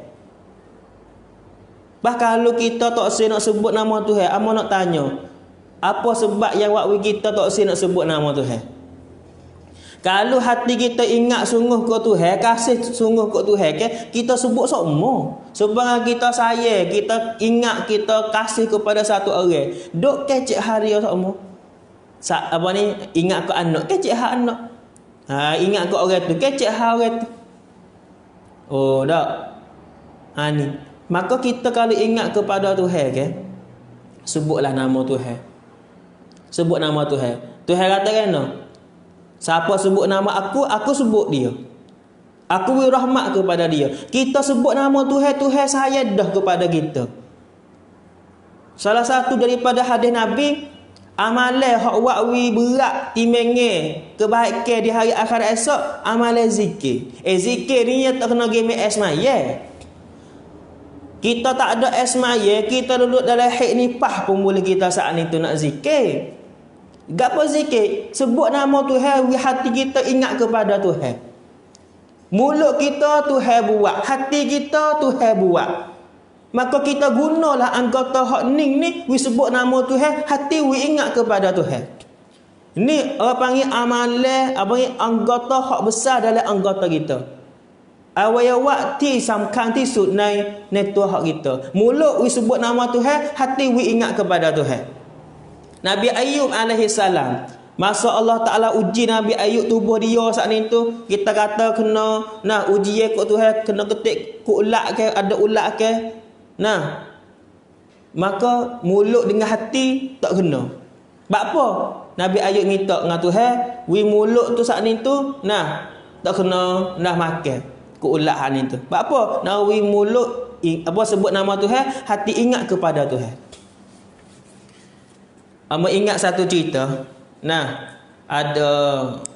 Bahkan kalau kita tak usah nak sebut nama Tuhan, amo nak tanya, apa sebab yang waktu kita tak usah nak sebut nama Tuhan? Kalau hati kita ingat sungguh ke Tuhan, kasih sungguh ke Tuhan, kita sebut semua. Sebab kita sayang, kita ingat, kita kasih kepada satu orang. Duk kecek hari semua. Apa ni, ingat ke anak, kecek hak anak. Ingat ke orang tu, kecek hal orang tu. Oh, tak. Ni. Maka kita kalau ingat kepada Tuhan, sebutlah nama Tuhan. Sebut nama Tuhan. Tuhan kata kena, siapa sebut nama aku sebut dia. Aku beri rahmat kepada dia. Kita sebut nama Tuhan, Tuhan sayang dah kepada kita. Salah satu daripada hadis Nabi, amalan hak wakwi berat timenge kebaikan di hari akhirat esok, amalan zikir. Zikir ni tak kena game esmaya. Kita tak ada esmaya, kita duduk dalam haid nipah pun boleh kita saat itu nak zikir. Gapo zikir? Sebut nama Tuhan, hati kita ingat kepada Tuhan. Mulut kita Tuhan buat, hati kita Tuhan buat. Maka kita gunalah anggota hak ning ni, we sebut nama Tuhan, hati we ingat kepada Tuhan. Ini orang panggil amalan, anggota hak besar dalam anggota kita. Awak ti samkan ti sunai netu hak kita. Mulut we sebut nama Tuhan, hati we ingat kepada Tuhan. Nabi Ayub alaihi salam, Masa Allah Ta'ala uji Nabi Ayub tubuh dia saat ni tu, kita kata kena uji kot Tuhan, kena ketik ku ulat ke, ada ulat ke. Maka mulut dengan hati tak kena. Sebab apa? Nabi Ayub minta dengan Tuhan, mulut tu saat ni tu tak kena makan ku ulat hal ni tu. Sebab apa? Mulut sebut nama Tuhan, hati ingat kepada Tuhan. Ingat satu cerita. Ada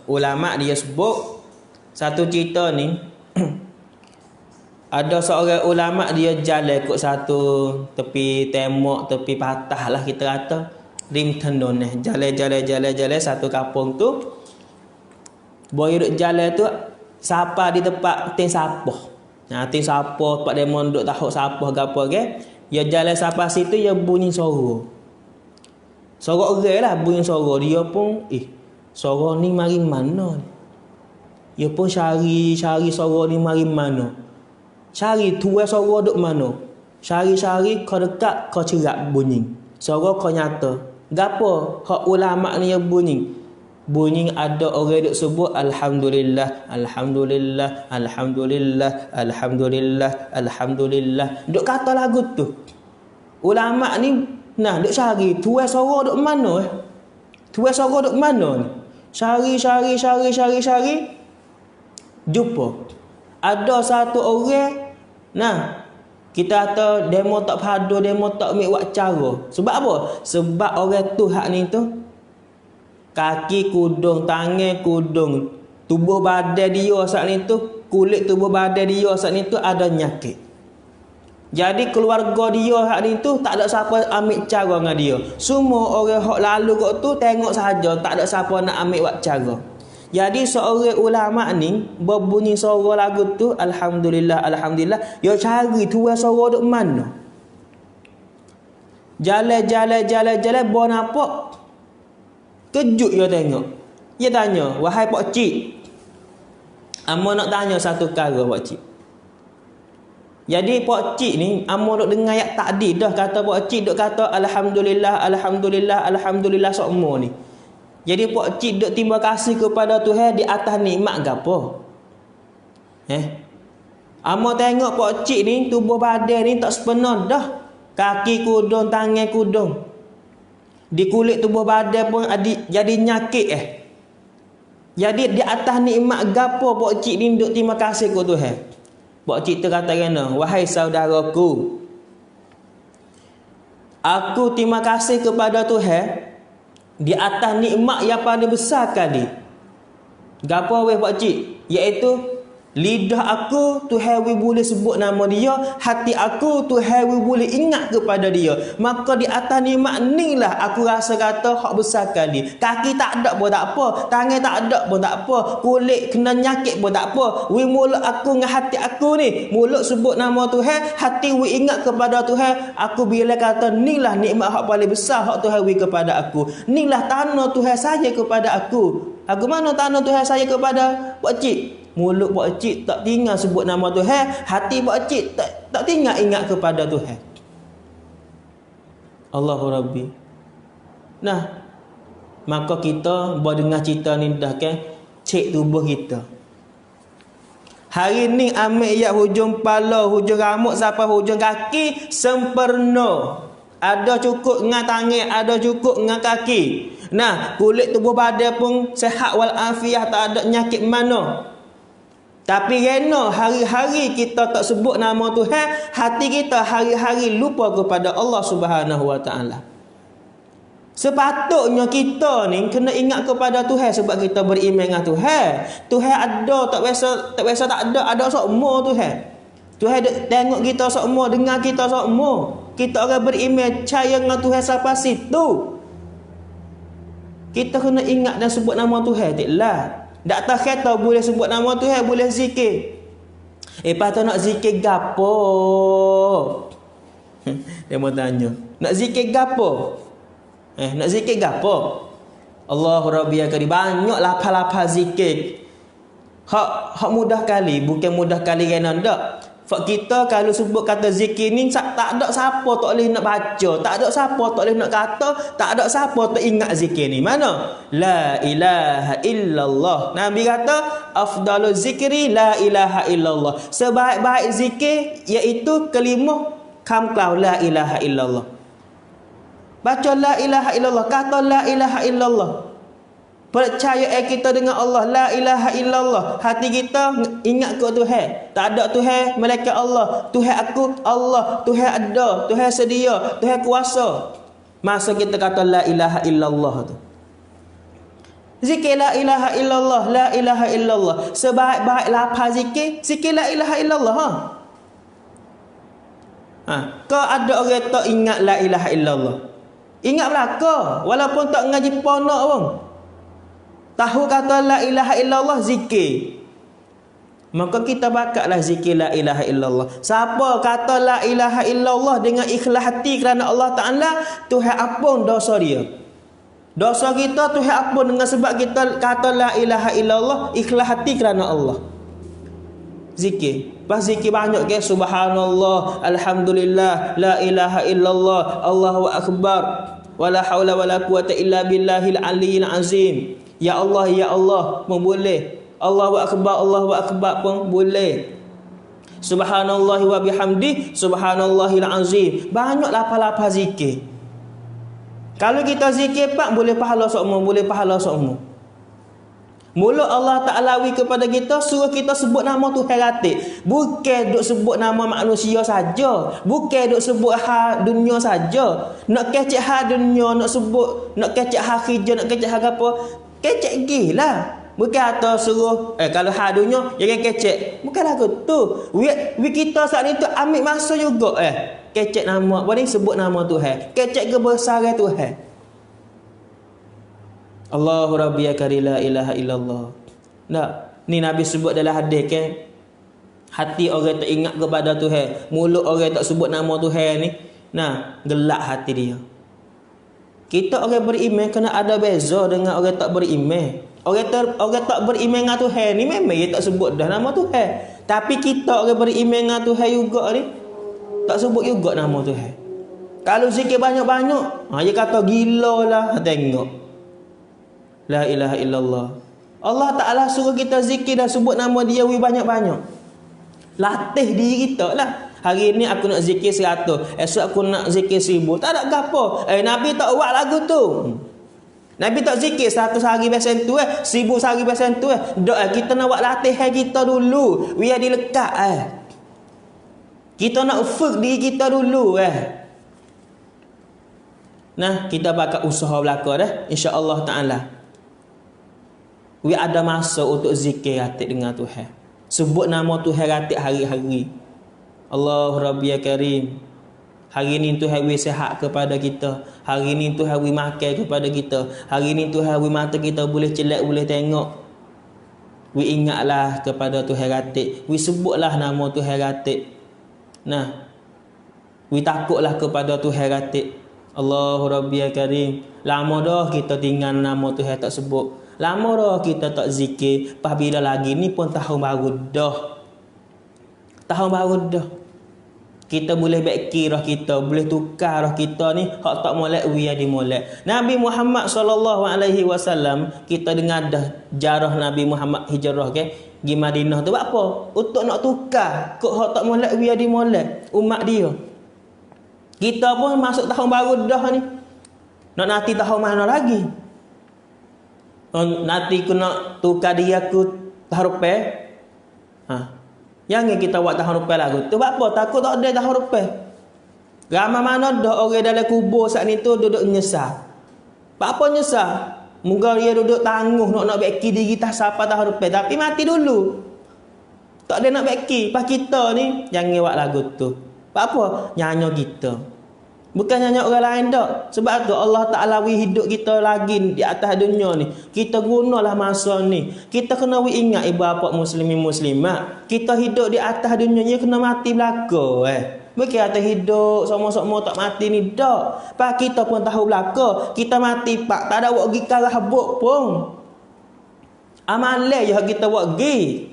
ulama dia sebut satu cerita ni. Ada seorang ulama dia jalan ikut satu tepi tembok, tepi patah lah kita kata, rim tendon ni. Jalan satu kampung tu. Boy duduk jalan tu sapa di tempat ting sapah. Ting sapah tempat dia mondok tahu sapah ke apa ke. Dia jalan sapa situ dia bunyi suara. Suara orang lah bunyi suara. Dia pun suara ni mari mana ni? Dia pun cari suara ni mari mana. Cari tuai suara duk mana. Cari kau dekat kau cerak bunyi. Suara kau nyata. Gapo hak ulama ni yang bunyi? Bunyi ada orang duk sebut alhamdulillah, alhamdulillah, alhamdulillah, alhamdulillah, alhamdulillah. Duk kata lagu tu. Ulama ni duk cari tuai suara duk mana Tuai suara duk mana ni? Cari. Jumpa. Ada satu orang kita kata demo tak padu, demo tak ambil buat cara. Sebab apa? Sebab orang tu hak ni tu kaki kudung, tangan kudung, tubuh badan dia saat ni tu, kulit tubuh badan dia saat ni tu ada nyakit. Jadi keluarga dia hak ni tu tak ada siapa ambil cara dengan dia. Semua orang hak lalu kat tu tengok saja, tak ada siapa nak ambil buat cara. Jadi seorang ulama ni berbunyi suara lagu tu alhamdulillah, alhamdulillah, dia cari tuai suara duk mana. Jalan bawa nampak. Kejut dia tengok. Dia tanya, wahai pak cik, amo nak tanya satu perkara pak cik. Jadi pak cik ni amo duk dengar ayat takdir dah, kata pak cik duk kata alhamdulillah, alhamdulillah, alhamdulillah semua ni. Jadi pak cik duk terima kasih kepada Tuhan di atas nikmat gapo? Amo tengok pak cik ni tubuh badan ni tak sepenuh dah. Kaki kudung, tangan kudung. Di kulit tubuh badan pun jadi nyakit Jadi di atas nikmat gapo pak cik ni duk terima kasih kepada Tuhan. Pak cik tu kata kena, wahai saudaraku, aku terima kasih kepada Tuhan di atas nikmat yang paling besar kali. Gapo weh pak cik? Iaitu lidah aku Tuhan boleh sebut nama dia, hati aku Tuhan boleh ingat kepada dia. Maka di atas nikmat ni lah aku rasa kata hak besar kali. Kaki tak ada pun tak apa, tangan tak ada pun tak apa, kulit kena nyakit pun tak apa. Mulut aku dengan hati aku ni, mulut sebut nama Tuhan, hati ingat kepada Tuhan. Aku bila kata ni lah nikmat hak paling besar hak Tuhan kepada aku. Ni lah tanah Tuhan saya kepada aku. Aku mana tanah Tuhan saya kepada pak cik? Mulut pak cik tak tinggal sebut nama Tuhan, hati pak cik tak tinggal ingat kepada Tuhan. Allahu Rabbi. Maka kita berdengar cerita ni dah kan, cek tubuh kita. Hari ni ambil ayat hujung kepala, hujung rambut sampai hujung kaki sempurna. Ada cukup dengan tangan, ada cukup dengan kaki. Kulit tubuh badan pun sehat wal afiah, tak ada nyakit mana. Tapi kerana hari-hari kita tak sebut nama Tuhan, hati kita hari-hari lupa kepada Allah Subhanahu Wa Taala. Sepatutnya kita ni kena ingat kepada Tuhan sebab kita beriman dengan Tuhan. Tuhan ada, tak biasa tak ada semua Tuhan. Tuhan tengok kita semua, dengar kita semua. Kita orang beriman percaya dengan Tuhan sampai situ. Kita kena ingat dan sebut nama Tuhan. Taklah. Tak tahu kata boleh sebut nama Tuhan, boleh zikir. Patut nak zikir gapo? Dia mau tanya. Nak zikir gapo? Nak zikir gapo? Allahu Rabbi Karim. Banyak lapal-lapal zikir. Hak mudah kali, bukan mudah kali kerana ndak. Fak kita kalau sebut kata zikir ni tak ada siapa tak boleh nak baca, tak ada siapa tak boleh nak kata, tak ada siapa tak ingat zikir ni. Mana? La ilaha illallah. Nabi kata afdalu zikri la ilaha illallah. Sebaik-baik zikir iaitu kalimah kamklau la ilaha illallah. Baca la ilaha illallah, kata la ilaha illallah. Percaya kita dengan Allah, la ilaha illallah. Hati kita ingat ke Tuhan. Tak ada Tuhan malaikat Allah. Tuhan aku Allah, Tuhan ada, Tuhan sedia, Tuhan kuasa. Masa kita kata la ilaha illallah tu. Zikir la ilaha illallah, la ilaha illallah. Sebaik-baik lafaz zikir, zikir la ilaha illallah. Kau ada orang tak ingat la ilaha illallah. Ingat belaka, walaupun tak ngaji ponok pun. Tahu kata la ilaha illallah zikir. Maka kita bakatlah zikir la ilaha illallah. Siapa kata la ilaha illallah dengan ikhlas hati kerana Allah Ta'ala, Tuhan ampun dosa dia. Dosa kita Tuhan ampun dengan sebab kita kata la ilaha illallah, ikhlas hati kerana Allah. Zikir. Pas zikir banyak ke? Subhanallah, alhamdulillah, la ilaha illallah, Allahu akbar, wala haula wala quwata illa billahil aliyyil azim. Ya Allah pun boleh. Allahu akbar pun boleh. Subhanallah wa bihamdi, subhanallahil azim. Banyak lafaz-lafaz zikir. Kalau kita zikir pak boleh pahala sokmo, boleh pahala sokmo. Mula Allah Ta'ala kepada kita suruh kita sebut nama Tuhan ratik. Bukan duk sebut nama manusia saja, bukan duk sebut hal dunia saja. Nak kecek hal dunia, nak sebut, nak kecek hal kerja, nak kecek hal apa, kecek gila. Bukan atau suruh kalau hal dunia jangan kecek. Bukanlah tu. We kita saat ni tu ambil masa juga kecek nama apa ni, sebut nama Tuhan, kecek kebesaran Tuhan. Allahu Rabbi ya kari la ilaha illallah. Tak, ni Nabi sebut dalam hadis kan. Hati orang tak ingat kepada Tuhan, mulut orang tak sebut nama Tuhan ni, gelak hati dia. Kita orang beriman kena ada beza dengan orang tak beriman. Orang tak beriman dengan Tuhan ni memang dia tak sebut dah nama Tuhan. Tapi kita orang beriman dengan Tuhan juga ni tak sebut juga nama Tuhan. Kalau zikir banyak-banyak, dia kata gila lah. Tengok la ilaha illallah. Allah Ta'ala suruh kita zikir dan sebut nama dia banyak-banyak. Latih diri kita lah. Hari ni aku nak zikir 100, esok aku nak zikir 1000. Tak ada gapo. Nabi tak buat lagu tu. Nabi tak zikir 100 hari biasa tu 1000 hari biasa tu Doa kita nak buat latihan kita dulu. Biar dilekat Kita nak fuk diri kita dulu kita bakal usaha belaka dah insya-Allah Ta'ala. Ada masa untuk zikir ratik dengan Tuhan. Sebut nama Tuhan ratik hari-hari. Allah Rabbi ya Karim. Hari ni Tuhan beri sihat kepada kita. Hari ni Tuhan beri makan kepada kita. Hari ni Tuhan beri mata kita boleh celak, boleh tengok. Ingatlah kepada Tuhan ratik. Sebutlah nama Tuhan ratik. Takutlah kepada Tuhan ratik. Allah Rabbi ya Karim. Lama dah kita tinggal nama Tuhan tak sebut. Lama dah kita tak zikir. Pas bila lagi ni pun tahun baru dah. Tahun baru dah. Kita boleh beki roh kita, boleh tukar roh kita ni hak tak molek biar dimolek. Nabi Muhammad SAW, kita dengar dah jarah Nabi Muhammad hijrah pergi Madinah tu buat apa? Untuk nak tukar kok hak tak molek biar dimolek umat dia. Kita pun masuk tahun baru dah ni. Nak nanti tahun mana lagi? Nanti aku nak tukar dia aku tahun depan. Yang kita buat tahun depan lagu tu buat apa? Takut tak ada tahun depan. Ramai mana dah orang dalam kubur saat ni tu duduk nyesal. Apa nyesal? Moga dia duduk tangguh nak beki diri tak siapa tahun depan, tapi mati dulu. Tak ada nak beki. Pas kita ni jangan buat lagu tu. Apa? Nyanyi kita. Bukan nyanyi orang lain tak. Sebab tu Allah Ta'ala hidup kita lagi di atas dunia ni. Kita gunalah masa ni. Kita kena ingat ibu bapa muslimin muslimat. Kita hidup di atas dunia ni kena mati belaka Bukan atas hidup sama-sama tak mati ni tak. Pak kita pun tahu belaka. Kita mati pak tak ada buat pergi karah habuk pun. Amalan je kita buat pergi.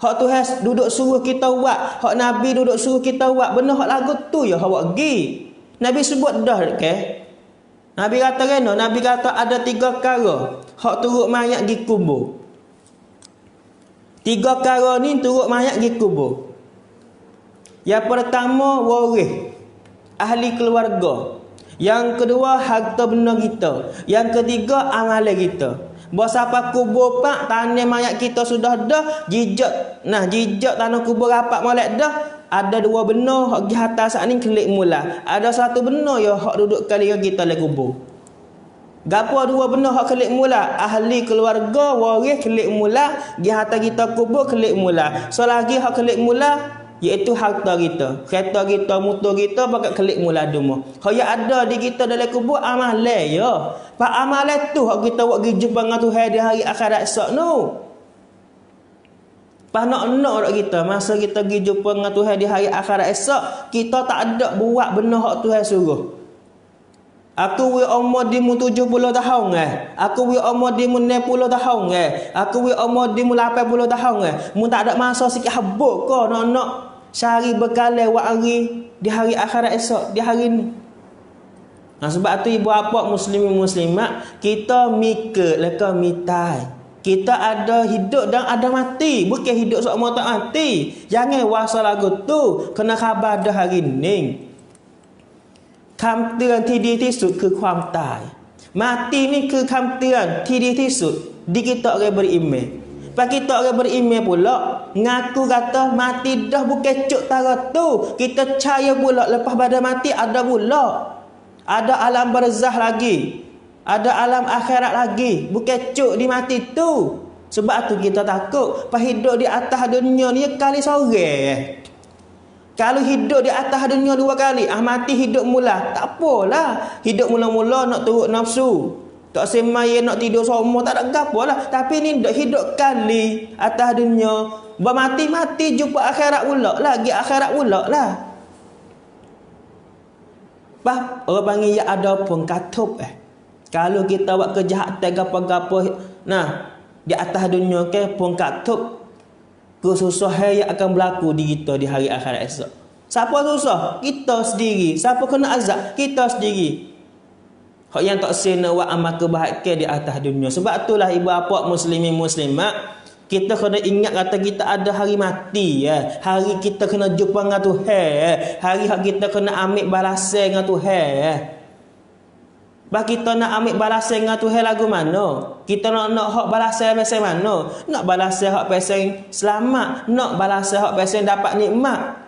Hak Tuhan duduk suruh kita buat, hak Nabi duduk suruh kita buat, benda hak lagu tu ya hak buat gi. Nabi sebut dah ke. Nabi kata kena, Nabi kata ada 3 perkara hak turut mayat gi kubur. 3 perkara ni turut mayat gi kubur. Yang pertama waris, ahli keluarga. Yang kedua harta benda kita. Yang ketiga amalan kita. Bahawa siapa kubur pak tanah mayat kita sudah dah jijak. Nah, jijak tanah kubur rapat molek dah. Ada 2 benda hak di atas saat ni kelik mula. Ada 1 benda ya hak duduk kali kita le kubur. Gapo 2 benda hak kelik mula? Ahli keluarga waris kelik mula, di atas kita kubur kelik mula. So lagi hak kelik mula iaitu harta kita. Kereta kita, motor kita pakai kelik mula demo. Hak yang ada di kita dalam kubur amalan ya. Pak amalan tu hak kita buat pergi jumpa dengan Tuhan di hari akhirat esok no. Pak nak kita masa kita pergi jumpa dengan Tuhan di hari akhirat esok, kita tak ada buat benda hak Tuhan suruh. Aku wi umur dimu 70 tahun Aku wi umur dimu 60 tahun Aku wi umur dimu 80 tahun Mu tak ada masa sikit habuk ke nak cari bekal lewat hari di hari akhirat esok, di hari ni. Nah, sebab tu ibu bapa muslimin muslimat, kita mikir leka mitai. Kita ada hidup dan ada mati, bukan hidup seumur tak mati. Jangan wasa lagu tu, kena khabar dah hari ni. คำเตือนที่ดีที่สุดคือความตาย mati ni คือคำเตือนที่ดีที่สุด di kita orang beriman. Pak kita orang beriman pula ngaku kata mati dah bukan cuk tara tu. Kita percaya pula lepas pada mati ada pula. Ada alam barzah lagi. Ada alam akhirat lagi. Bukan cuk di mati tu. Sebab tu kita takut pas hidup di atas dunia ni kali sore. Kalau hidup di atas dunia 2 kali, mati hidup mula, tak apalah. Hidup mula-mula nak turut nafsu. Tak semaya nak tidur semua, tak ada gapo lah. Tapi ni hidup kali atas dunia. Bermati-mati jumpa akhirat pula. Lagi akhirat pula lah. Bah, orang panggil ya ada pengkatup Kalau kita buat kejahatan gapo-gapo, nah, di atas dunia ke pengkatup. Kesusahan yang akan berlaku di kita di hari akhirat esok. Siapa susah? Kita sendiri. Siapa kena azab? Kita sendiri. Hak yang tak sena buat amal kebahagiaan di atas dunia. Sebab itulah ibu bapa muslimin muslimat, kita kena ingat kata kita ada hari mati Hari kita kena jumpa dengan Tuhan Hari kita kena ambil balasan dengan Tuhan Bah kita nak ambil balasan dengan Tuhan lagu mana? Kita nak hak balasan pasal mana? Nak balasan hak pasal selamat, nak balasan hak pasal dapat nikmat.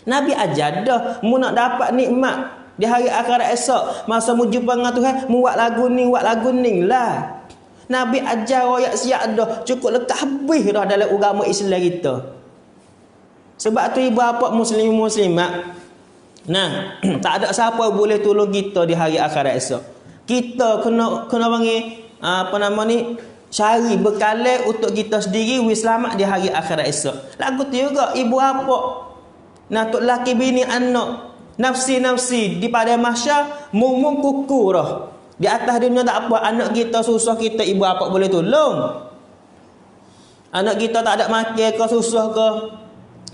Nabi ajar dah, mu nak dapat nikmat di hari akhirat esok, masa mu jumpa dengan Tuhan, mu buat lagu ni lah. Nabi ajar royak siap dah, cukup lekat habis dah dalam agama Islam kita. Sebab tu ibu bapa muslim muslimat, nah, tak ada siapa boleh tolong kita di hari akhirat esok. Kita kena panggil cari bekalan untuk kita sendiri wis selamat di hari akhirat esok. Lagu tu juga ibu bapa. Nah, tok laki bini anak, nafsi di pada mahsyar mumung kuku dah. Di atas dunia tak apa, anak kita susah kita ibu bapa boleh tolong. Anak kita tak ada makan ke susah ke,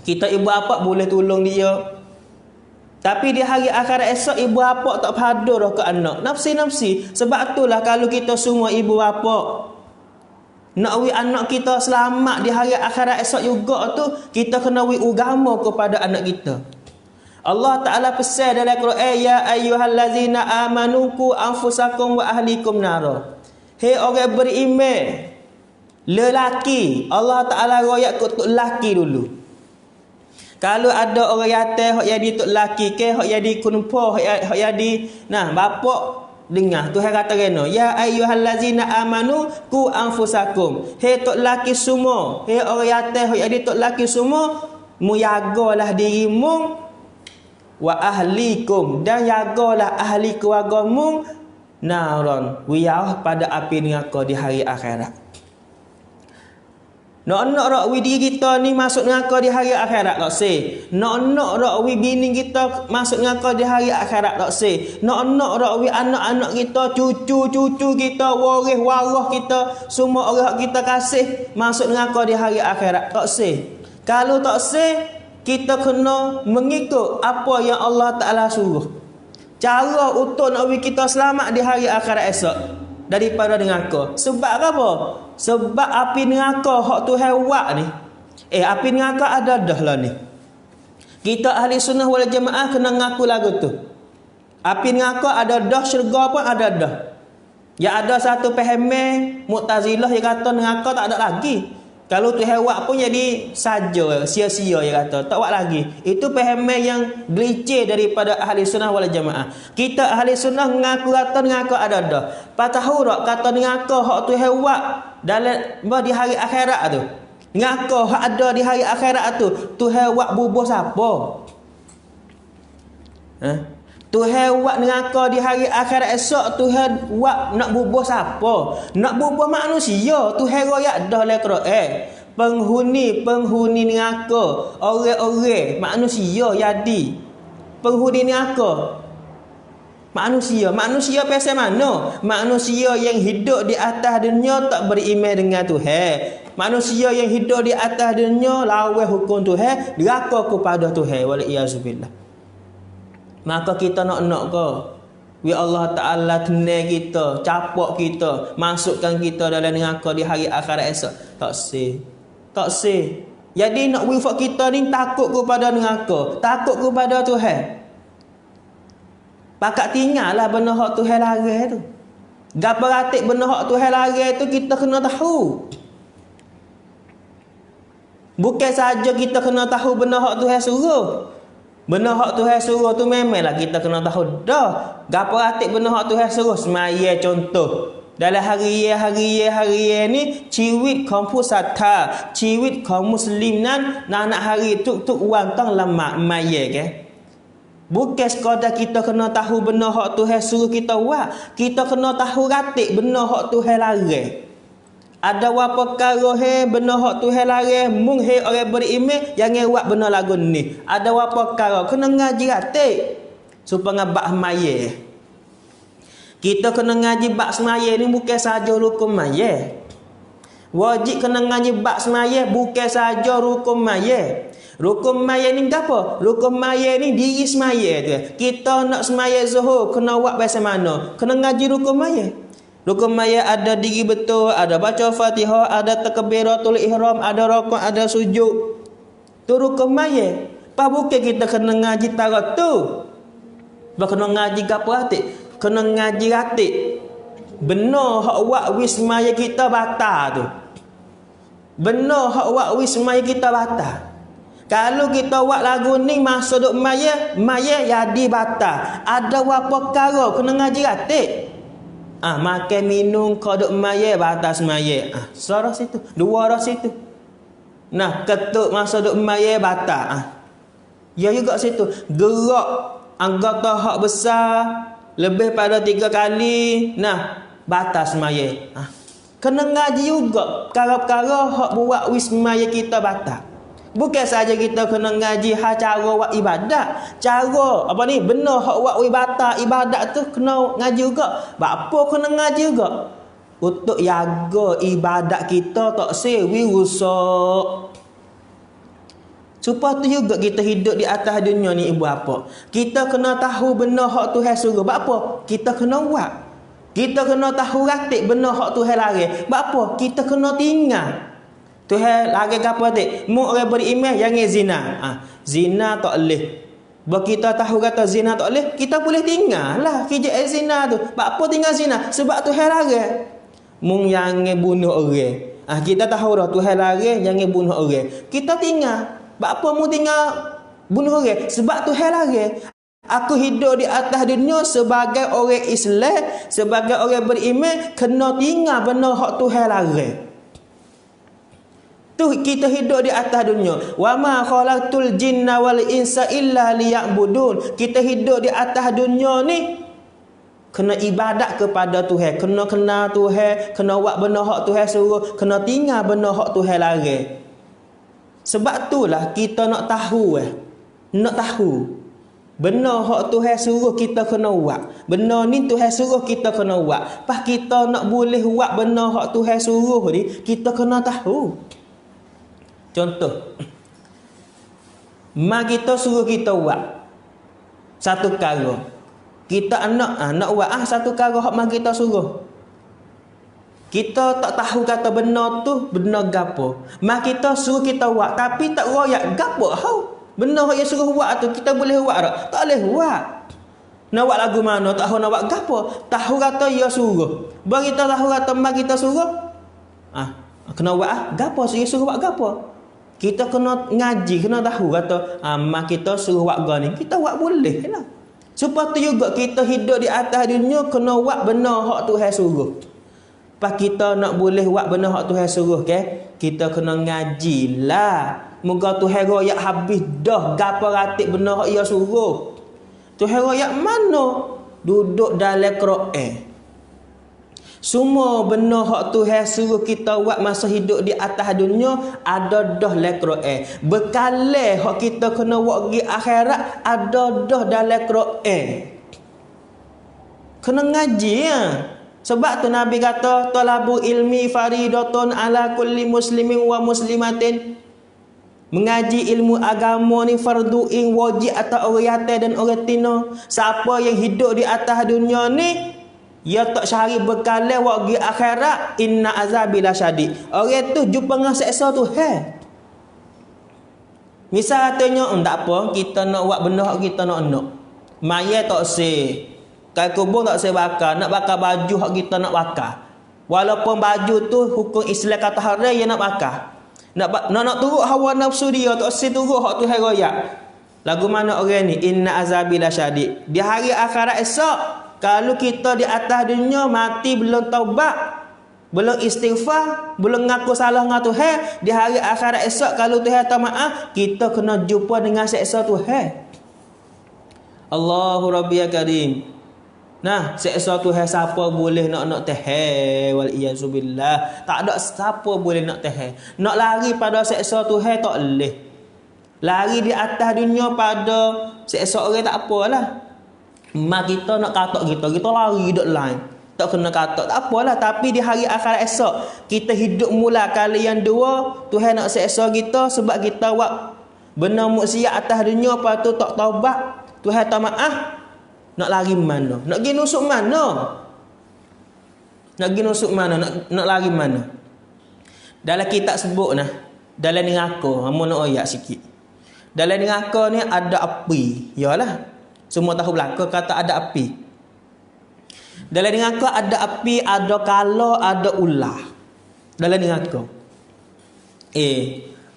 kita ibu bapa boleh tolong dia. Tapi di hari akhirat esok ibu bapa tak padu dah ke anak. Nafsi. Sebab itulah kalau kita semua ibu bapa nak wi anak kita selamat di hari akhirat esok juga tu, kita kena wi agama kepada anak kita. Allah Ta'ala pesan dalam Quran, ya ayyuhallazina amanu qu anfusakum wa ahlikum nara. Hei orang beriman, lelaki, Allah Ta'ala royak ke lelaki dulu. Kalau ada orang yatim hak jadi tok laki ke, hak jadi kunpa, hak jadi bapak dengar Tuhan kata kena, ya ayyuhallazina amanu qu anfusakum. Hei tok laki semua, hei orang yatim hak jadi tok laki semua, mu jagalah dirimu wa ahlikum, dan jagalah ahli keluargamu naron wiyah pada api neraka di hari akhirat. Nak rak wi diri kita ni masuk neraka di hari akhirat tak se. Nak rak wi bini kita masuk neraka di hari akhirat tak se. Nak rak wi anak-anak kita, cucu-cucu kita, waris kita, semua orang kita kasih masuk neraka di hari akhirat tak se. Kalau tak se, kita kena mengikut apa yang Allah Taala suruh. Cara untuk nak wi kita selamat di hari akhirat esok daripada neraka. Sebab apa? Sebab api neraka hak Tuhan buat ni. Api neraka ada dah lah ni. Kita ahli sunnah wal jamaah kena ngaku lagu tu. Api neraka ada dah, syurga pun ada dah. Ya ada satu paham Mu'tazilah yang kata neraka tak ada lagi. Kalau Tuhan buat pun jadi saja, sia-sia dia kata, tak buat lagi. Itu paham yang gelicir daripada ahli sunnah wal jamaah. Kita ahli sunnah mengaku kata neraka ada dah. Tahu tak kata neraka hak Tuhan buat dalam di hari akhirat tu. Neraka hak ada di hari akhirat tu, Tuhan buat bubuh siapa? Tuhan buat neraka di hari akhirat esok, Tuhan buat nak bubuh siapa? Nak bubuh manusia. Tuhan royak dah dalam Quran. Penghuni neraka, orang-orang manusia jadi penghuni neraka. Manusia pasal mana? Manusia yang hidup di atas dunia tak beriman dengan Tuhan. Manusia yang hidup di atas dunia lawan hukum Tuhan, neraka kepada Tuhan. Wal-iyazubillah. Maka kita nak ke ya Allah Ta'ala tenang kita, capok kita, masukkan kita dalam neraka di hari akhirat esok. Tak sih. Jadi nak wifak kita ni takut kepada neraka, takut kepada Tuhan. Pakat tinggallah benda hak Tuhan larang tu. Gapo ratik benda hak Tuhan larang tu kita kena tahu. Bukan saja kita kena tahu benda hak Tuhan suruh. Benda hak Tuhan suruh tu memanglah kita kena tahu dah. Gapo ratik benda hak Tuhan suruh semaya contoh. Dalam hari ni ciwit kaum pusata, ciwit kaum muslim nan nak hari tuk wang tang lama maya ke. Bukan sekadar kita kena tahu benda hak Tuhan suruh kita buat, kita kena tahu ratik benda hak Tuhan larang. Ada apa perkara benda hak Tuhan larang, mung orang beriman jangan buat benda lagu ni. Ada apa perkara kena ngaji ratik supaya bak semaya. Kita kena ngaji bak semaya ni bukan saja rukun maya. Wajib kena ngaji bak semaya bukan saja rukun maya. Rukun maya ni apa? Rukun maya ni diri semaya tu. Kita nak semaya zuhur kena buat bahasa mana? Kena ngaji rukun maya. Rukun maya ada diri betul, ada baca Fatihah, ada takbiratul ihram, ada rakaat, ada sujud. Tu rukun maya. Apa bukan kita kena ngaji tarat tu? Kena ngaji gapo ratik? Kena ngaji ratik. Benar hak wak wis maya kita batal tu. Benar hak wak wis maya kita batal. Kalau kita buat lagu ni masuk duk maya jadi batal. Ada apa perkara kena ngaji ratik? Makan minum kodok maya batas maya. Seorang situ, dua orang situ. Nah, ketuk masa duk maya batal. Ya juga situ. Gerak anggota hak besar lebih pada 3 kali. Nah, batas maya. Kena ngaji juga perkara-perkara hak buat wis maya kita batal. Bukan saja kita kena ngaji cara buat ibadat. Cara apa ni? Benar hak buat ibadat tu kena ngaji juga. Apa kena ngaji juga? Untuk jaga ibadat kita tak sewi rusak. Supaya tu juga kita hidup di atas dunia ni ibu apa? Kita kena tahu benar hak Tuhan suruh. Apa? Kita kena buat. Kita kena tahu ratik benar hak Tuhan larang. Apa? Kita kena tinggal. Tuhan lagi apa tak? Mu orang beriman jangan zina. Zina tak boleh. Bila kita tahu kata zina tak boleh, kita boleh tinggal lah kerja zina tu. Apa tinggal zina? Sebab Tuhan larang. Mu jangan bunuh orang. Kita tahu dah Tuhan larang jangan bunuh orang. Kita tinggal. Apa mu tinggal bunuh orang? Sebab Tuhan larang. Aku hidup di atas dunia sebagai orang Islam, sebagai orang beriman kena tinggal benar hak Tuhan larang. Tu kita hidup di atas dunia. Wa ma khalaqtul jinna wal insa illa liya'budun. Kita hidup di atas dunia ni kena ibadat kepada Tuhan, kena kenal Tuhan, kena buat benda hak Tuhan suruh, kena tinggal benda hak Tuhan larang. Sebab itulah kita nak tahu nak tahu benda hak Tuhan suruh kita kena buat. Benda ni Tuhan suruh kita kena buat. Pas kita nak boleh buat benda hak Tuhan suruh ni, kita kena tahu. Contoh, mak kita suruh kita buat satu perkara. Kita nak buat satu perkara hak mak kita suruh. Kita tak tahu kata benda tu benda gapo. Mak kita suruh kita buat tapi tak royak gapo hau. Benda hak yang suruh buat tu kita boleh buat tak? Tak boleh buat. Nak buat lagu mana tak tahu nak buat gapo. Tahu kata dia suruh. Bagi kita tahu kata mak kita suruh. Kena buat gapo dia suruh buat gapo. Kita kena ngaji, kena tahu kata mak kita suruh buat gani. Kita buat boleh lah. Supaya tu juga kita hidup di atas dunia kena buat benda hak Tuhan suruh. Pas kita nak boleh buat benda hak Tuhan suruh kita kena ngaji lah. Moga Tuhan royak habis dah gapo ratik benda hak ia suruh. Tuhan royak mana? Duduk dalam Quran. Semua benda hak Tuhan suruh kita buat masa hidup di atas dunia ada dah dalam Quran. Bekale hak kita kena buat di akhirat ada dah dalam Quran. Kena ngaji ya. Sebab tu Nabi kata talabu ilmi faridatun ala kulli muslimin wa muslimatin. Mengaji ilmu agama ni fardu in wajib atas orang yatim dan orang tino. Siapa yang hidup di atas dunia ni ia tak cari bekal wak gi akhirat inna azabi lasyadid. Orang tu jumpa dengan seksa Tuhan. Misal katanya tak apa kita nak buat benda hak kita nak. Mayat tak se. Kai kubur tak se bakar, nak bakar baju hak kita nak bakar. Walaupun baju tu hukum Islam kata haram dia nak bakar. Nak turut hawa nafsu dia tak se turut hak Tuhan royak. Lagu mana orang ni inna azabi lasyadid. Di hari akhirat esok kalau kita di atas dunia mati belum taubat, belum istighfar, belum ngaku salah dengan Tuhan, di hari akhirat esok kalau Tuhan tak maaf, kita kena jumpa dengan seksa Tuhan. Allahu Rabbi ya Karim. Nah, seksa Tuhan siapa boleh nak tahan wal iyazubillah. Tak ada siapa boleh nak tahan. Nak lari pada seksa Tuhan tak boleh. Lari di atas dunia pada seksa orang tak apalah. Mak kita nak katak kita lari hidup lain. Tak kena katak, tak apalah. Tapi di hari akhirat esok, kita hidup mula kali yang dua, Tuhan nak seksa kita sebab kita buat benda maksiat atas dunia, lepas tu tak taubat. Tuhan tak maaf, nak lari mana? Nak pergi nusuk mana? Nak pergi nusuk mana? Nak lari mana? Dalam kitab sebut dalam neraka, hamba nak ayat sikit. Dalam neraka ni ada api. Yalah. Semua tahu belaka kata ada api. Dalam neraka ada api, ada kala, ada ular. Dalam neraka.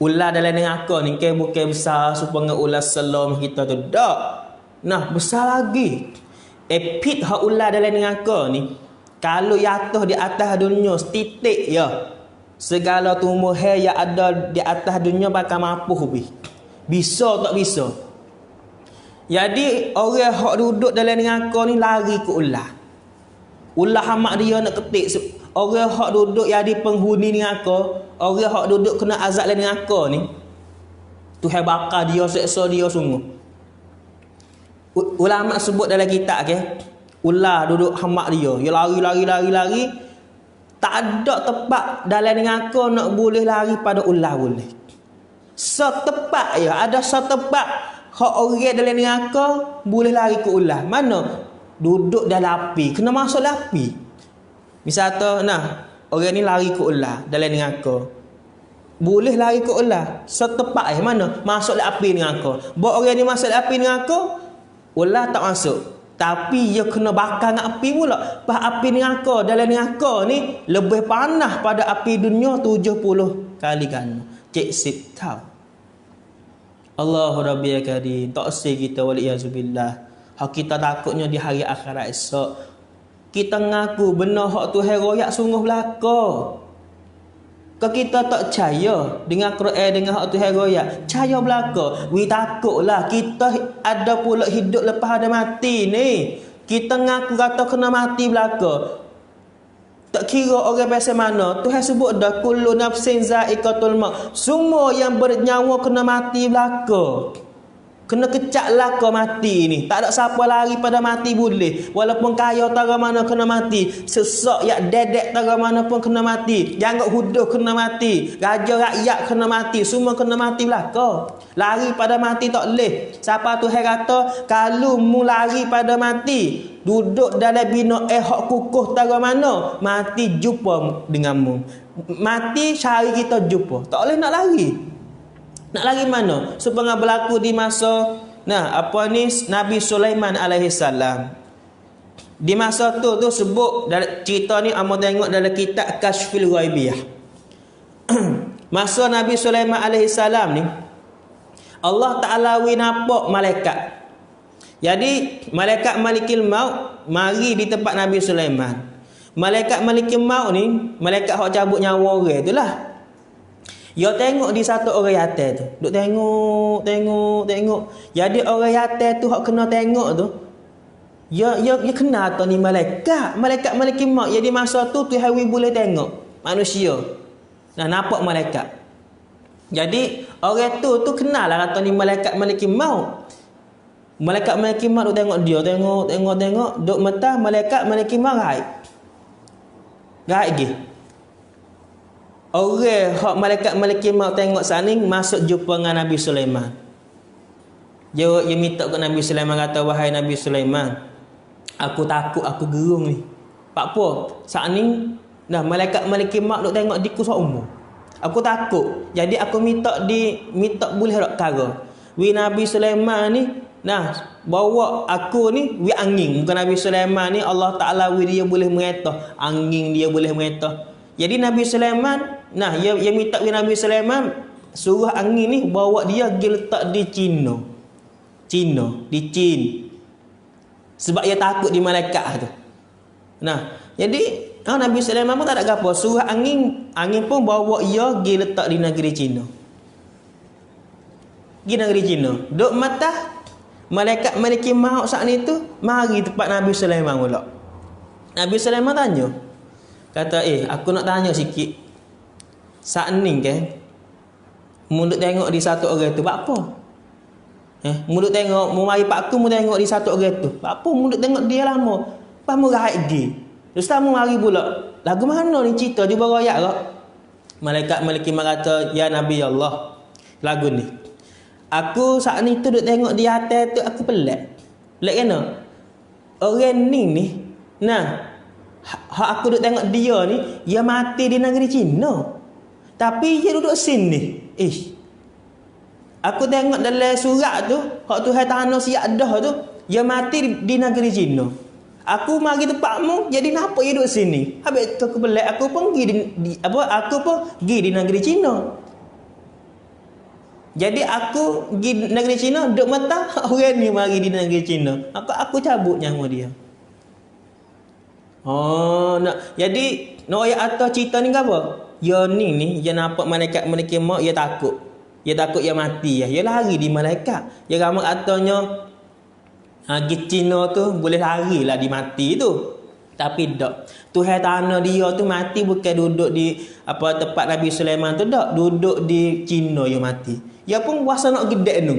Ular dalam neraka ni bukan besar supaya ular selam kita tu. Tak. Nah, besar lagi. Pit hak ular dalam neraka ni kalau jatuh di atas dunia setitik ya. Segala tumbuhan yang ada di atas dunia bakal mampu habis. Bisa tak bisa? Jadi orang hak duduk dalam neraka ni lari ke ular. Ular hamak dia nak ketik. Orang hak duduk jadi penghuni neraka, orang hak duduk kena azab dalam neraka ni, Tuhan bakar dia, seksa dia semua. Ulama sebut dalam kitab ular duduk hamak dia. Dia lari. Tak ada tempat dalam neraka nak boleh lari pada ular boleh. Setempat ya, ada setempat hak orang dalam neraka boleh lari ke ular. Mana? Duduk dalam api. Kena masuk dalam api. Misal tu, orang ni lari ke ular dalam neraka. Boleh lari ke ular. Setempat mana? Masuk dalam api neraka. Bawa orang ni masuk dalam api neraka, ular tak masuk. Tapi dia kena bakar dengan api pula. Pas api neraka, dalam neraka ni lebih panas pada api dunia 70 kali ganda. Cik Sip tahu. Allahu Rabbi ya Karim. Tak usah kita waliyazubillah. Hak kita takutnya di hari akhirat esok. Kita ngaku benar hak Tuhan royak sungguh belaka. Kalau kita tak percaya dengan Quran, dengan hak Tuhan royak, percaya belaka. We takutlah kita ada pula hidup lepas ada mati ni. kita ngaku kata kena mati belaka. Tak kira orang biasa mana, Tuhan sebut dah kullu nafsin za'iqatul maut. Semua yang bernyawa kena mati belaka. Kena kecak laka mati ni. Tak ada siapa lari pada mati boleh. Walaupun kaya tara mana kena mati. Sesak yak dedek tara mana pun kena mati. Janggut huduh kena mati. Raja rakyat kena mati. Semua kena mati belaka. Lari pada mati tak boleh. Siapa Tuhan kata, kalau mu lari pada mati, duduk dalam bina hak kukuh tara mana, mati jumpa denganmu. Mati cari kita jumpa. Tak boleh nak lari. Nak lari mana? Supaya berlaku di masa Nabi Sulaiman alaihi salam. Di masa tu sebut cerita ni amo tengok dalam kitab Kashful Ghaibiyah. Masa Nabi Sulaiman alaihi salam ni, Allah Taala nampak malaikat. Jadi malaikat Malikil Maut mari di tempat Nabi Sulaiman. Malaikat Malikil Maut ni, malaikat hak cabut nyawa orang itulah. Dia tengok di satu orang yatim tu. Duk tengok. Jadi orang yatim tu hak kena tengok tu. Ya kena tu ni malaikat. Malaikat Malikil Maut. Jadi masa tu Tuhan boleh tengok manusia. Nampak malaikat. Jadi orang tu kenal lah kata ni malaikat Malikil Maut. Malaikat Malikil Maut duk tengok dia, tengok. Duk mata malaikat Malikil Maut gaib. Gaib lagi. Orang hak malaikat Malikil Maut tengok sana masuk jumpa dengan Nabi Sulaiman. Dia minta ke Nabi Sulaiman, kata, wahai Nabi Sulaiman, aku takut, aku gerung ni. Pak apa? Saat ni malaikat Malikil Maut duk tengok diku seumur. Aku takut. Jadi aku minta boleh tak kara. Wi Nabi Sulaiman ni bawa aku ni wi angin. Bukan Nabi Sulaiman ni Allah Taala wi dia boleh mengetah. Angin dia boleh mengetah. Jadi Nabi Sulaiman dia minta wi Nabi Sulaiman suruh angin ni bawa dia pergi letak di Cina. Di Chin. Sebab dia takut di malaikat tu. Jadi Nabi Sulaiman pun tak ada apa, suruh angin pun bawa ia pergi letak di negeri Cina. Duk mata malaikat Malikil Maut saat ni tu mari tempat Nabi Sulaiman pula. Nabi Sulaiman tanya. Kata, aku nak tanya sikit. Saat ni kan, mu duk tengok di satu orang tu, buat apa? Mu duk tengok, mu mari pak aku, mu tengok di satu orang tu. Buat apa mu duk tengok dia lama? Pas mu rahat gi. Terus mu mari pula. Lagu mana ni cerita? Cuba royak tak? Malaikat Malikil Maut kata, ya Nabi Allah, lagu ni. Aku saat ni tu duk tengok di atas tu, aku pelik. Pelik kena? Orang ni hak aku duk tengok dia ni, dia mati di negeri Cina. Tapi dia duduk sini. Aku tengok dalam surat tu, hak Tuhan tanah siap dah tu, dia mati di negeri Cina. Aku mari tempatmu, jadi kenapa dia duduk sini? Habis tu aku pelik, aku pun pergi di negeri Cina. Jadi aku pergi negeri Cina, duduk mata orang ni mari di negeri Cina. Aku cabut nyawa dia. Jadi nak ayat atas cerita ni ke apa? Ya ni dia nampak malaikat Malikil Maut, dia takut. Dia takut dia mati. Dia lari di malaikat. Dia ramak katanya pergi Cina tu boleh lari lah di mati tu. Tapi tak. Tuhan tanah dia tu mati bukan duduk di tempat Nabi Sulaiman tu, tak. Duduk di Cina dia mati. Dia pun puasa nak gedek tu.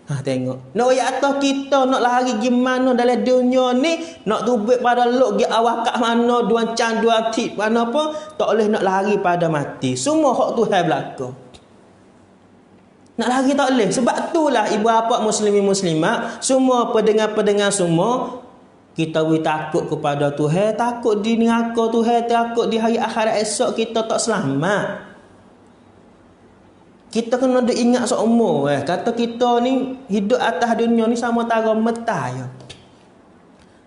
Tengok. Nak ayat atas kita nak lari gimana dalam dunia ni, nak tubik pada lok gi awak kat mana, dua can dua tip mana apa, tak boleh nak lari pada mati. Semua hak Tuhan belaka. Nak lari tak boleh. Sebab itulah ibu bapa muslimin muslimat, semua pendengar-pendengar semua, kita takut kepada Tuhan, takut di neraka Tuhan, takut di hari akhirat esok kita tak selamat. Kita kena ingat seumur. Kata kita ni hidup atas dunia ni sama tara metah ya.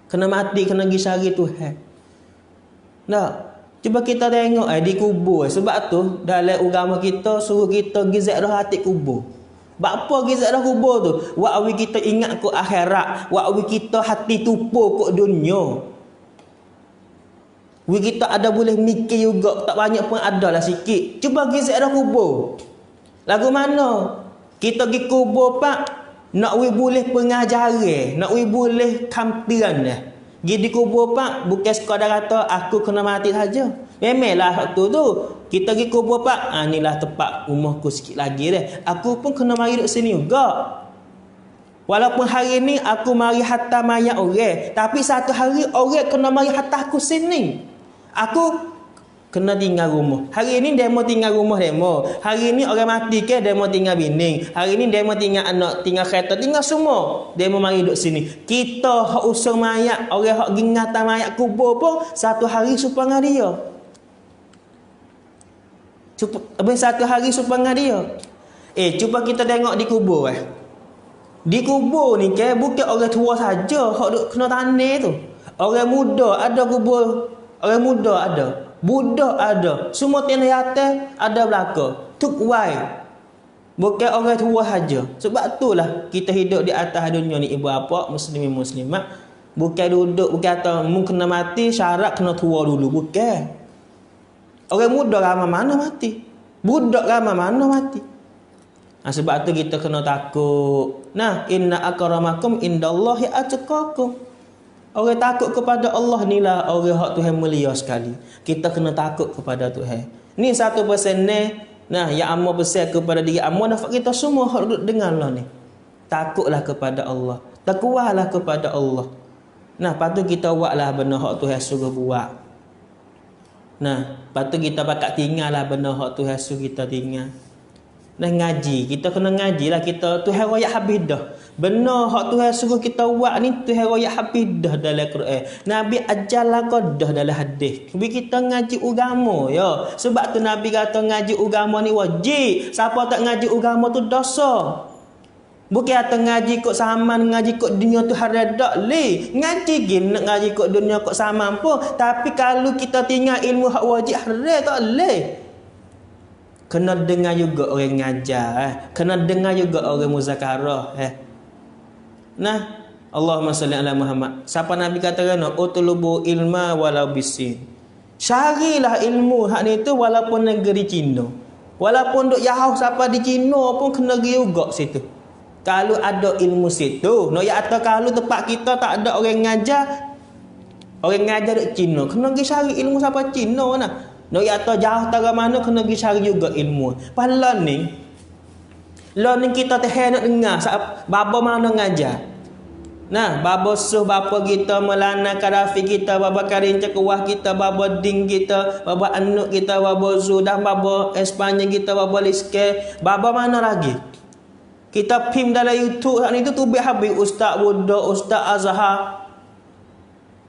Kena mati, kena pergi cari Tuhan. Cuba kita tengok di kubur. Sebab tu dalam agama kita suruh kita gizat dah hati kubur. Buat apa gizat dah kubur tu? Waktu kita ingat ke akhirat, waktu kita hati tupu ke dunia. Kita ada boleh mikir juga, tak banyak pun ada lah sikit. Cuba gizat dah kubur. Lagu mana? Kita pergi kubur pak, nak boleh pengajaran, nak boleh kampiran dah. Pergi di kubur pak, bukan sekadar kata aku kena mati saja. Memanglah waktu tu kita pergi kubur pak, inilah tempat umurku sikit lagi dah. Aku pun kena mari duduk sini juga. Walaupun hari ni aku mari hantar mayat orang, tapi satu hari orang kena mari hantar aku sini. Aku kena tinggal rumah. Hari ni demo tinggal rumah demo. Hari ni orang mati ke demo tinggal bini. Hari ni demo tinggal anak, tinggal kereta, tinggal semua. Demo mari duduk sini. Kita hak usung mayat, orang hak gingatan mayat kubur pun satu hari supaya dia. Satu hari supaya dia. Cuba kita tengok di kubur Di kubur ni ke bukan orang tua saja hak duk kena tanah tu. Orang muda ada kubur. Orang muda ada. Budak ada. Semua tiada yatim ada belaka. Tuk wai. Bukan orang tua saja. Sebab itulah kita hidup di atas dunia ni ibu bapa muslimin muslimat. Bukan duduk bukan kata mu kena mati syarat kena tua dulu. Bukan. Orang muda ramai mana mati. Budak ramai mana mati. Sebab tu kita kena takut. Nah, inna akramakum indallahi atqakum. Orang takut kepada Allah ni lah orang hak Tuhan mulia sekali. Kita kena takut kepada Tuhan. Ni satu pesan ni. Nah, yang amal pesan kepada diri amal nafak kita semua hak duduk dengar lah ni. Takutlah kepada Allah. Takwalah kepada Allah. Nah, patut kita buatlah benda hak Tuhan suruh buat. Nah, patut kita pakat tinggal lah benda hak Tuhan suruh kita tinggal. Nah, ngaji. Kita kena ngaji lah kita. Tuhan royak habis dah. Benar hak Tuhan suruh kita buat ni Tuhan royak habis dah dalam Quran. Nabi ajarlah dah dalam hadis. Kita ngaji agama ya. Sebab tu Nabi kata ngaji agama ni wajib. Siapa tak ngaji agama tu dosa. Bukan kata ngaji kok saman, ngaji kok dunia tu haram dak le. Ngaji gin nak ngaji kok dunia kok saman pun, tapi kalau kita tinggal ilmu hak wajib haram tak le. Kena dengar juga orang ngajar, kena dengar juga orang muzakarah Nah, Allahumma salli ala Muhammad. Siapa Nabi katakan, utlubu ilma walau bisin. Carilah ilmu hak ni tu walaupun negeri Cina. Walaupun duk jauh siapa di Cina pun kena pergi juga situ. Kalau ada ilmu situ, no ya atau kalau tempat kita tak ada orang ngajar, orang ngajar duk Cina, kena pergi cari ilmu siapa Cina nah. No ya atau jauh tak mana kena pergi cari juga ilmu. Pahala ni learning kita teh nak dengar bapa mana ngajar. Nah, bapa suh bapa kita melana karafi kita, bapa karin cekewah kita, bapa ding kita, bapa anuk kita, bapa zudah, bapa Espanyol kita, bapa liske, bapa mana lagi? Kita pim dalam YouTube hak ni tu tubik habis ustaz Buddha, ustaz Azhar.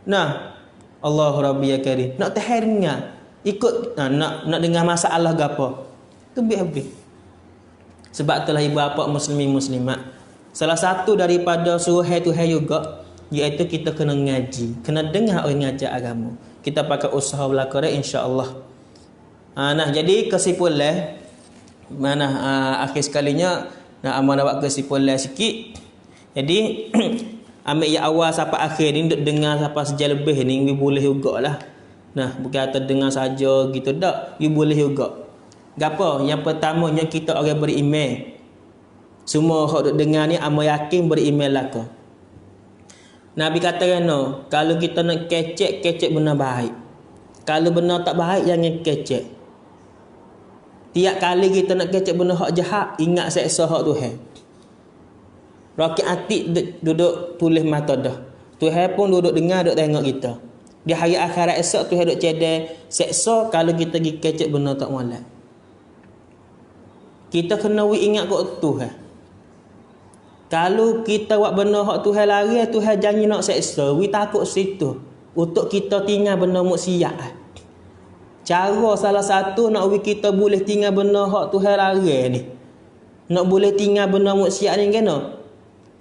Nah, Allah Rabbi ya Karim. Nak teh dengar. Ikut nak dengar masalah gapo. Tubik habis. Sebab itulah ibu bapa muslimin muslimat, salah satu daripada suruh Tuhan juga iaitu kita kena ngaji, kena dengar orang ngajar agama. Kita pakai usaha belaka insya-Allah. Nah, jadi kesimpulan akhir sekalinya amal nak buat kesimpulan sikit. Jadi ambil yang awal sampai akhir ni duk dengar sampai sejam lebih ni boleh jugalah. Nah, bukan kata dengar saja gitu dak, boleh juga. Gapo? Yang pertamanya kita orang beriman. Semua hak duk dengar ni amal yakin beriman lah ke. Nabi katakan kalau kita nak kecek benda baik. Kalau benda tak baik jangan kecek. Tiap kali kita nak kecek benda hak jahat, ingat seksa hak Tuhan. Roket atik duduk tulis mata dah. Tuhan pun duduk dengar, duduk tengok kita. Di hari akhirat esok Tuhan duduk cedek seksa kalau kita pergi kecek benda tak molek. Kita kena ingat kok Tuhan. Kalau kita buat benda hak Tuhan lari, Tuhan janji nak seksa, we takut situ. Untuk kita tinggal benda maksiat. Cara salah satu nak kita boleh tinggal benda hak Tuhan lari ni. Nak boleh tinggal benda maksiat ni kena.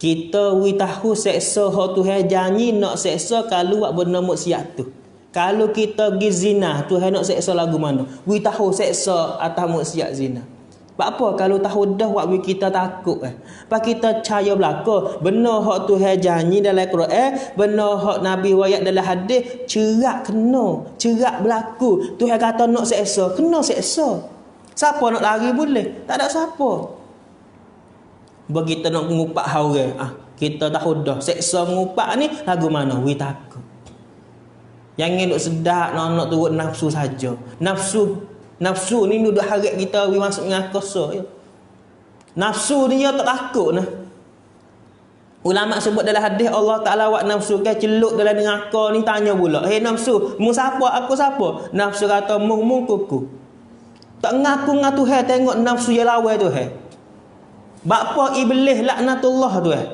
Kita tahu seksa hak Tuhan janji nak seksa kalau buat benda maksiat tu. Kalau kita pergi zina, Tuhan nak seksa lagu mana? We tahu seksa atas maksiat zina. Sebab apa? Kalau tahu dah buat kita takut Pak kita percaya belaka. Benar hak Tuhan janji dalam Quran, benar hak Nabi wayak dalam hadis, cerak kena, cerak berlaku. Tuhan kata nak seksa, kena seksa. Siapa nak lari boleh? Tak ada siapa. Begitu nak ngupak orang, kita tahu dah seksa ngupak ni lagu mana? We takut. Jangan duk sedak nak turut nafsu saja. Nafsu ni duduk harap kita masuk neraka ya. Nafsu ni dia tak takut nah. Ulama sebut dalam hadis Allah Taala buat nafsu ke celup dalam neraka ni tanya pula, "Hei nafsu, mu siapa? Aku siapa?" Nafsu kata, "Mung kuku." Tak ngaku dengan Tuhan tengok nafsu dia lawan Tuhan. Bapa iblis laknatullah Tuhan.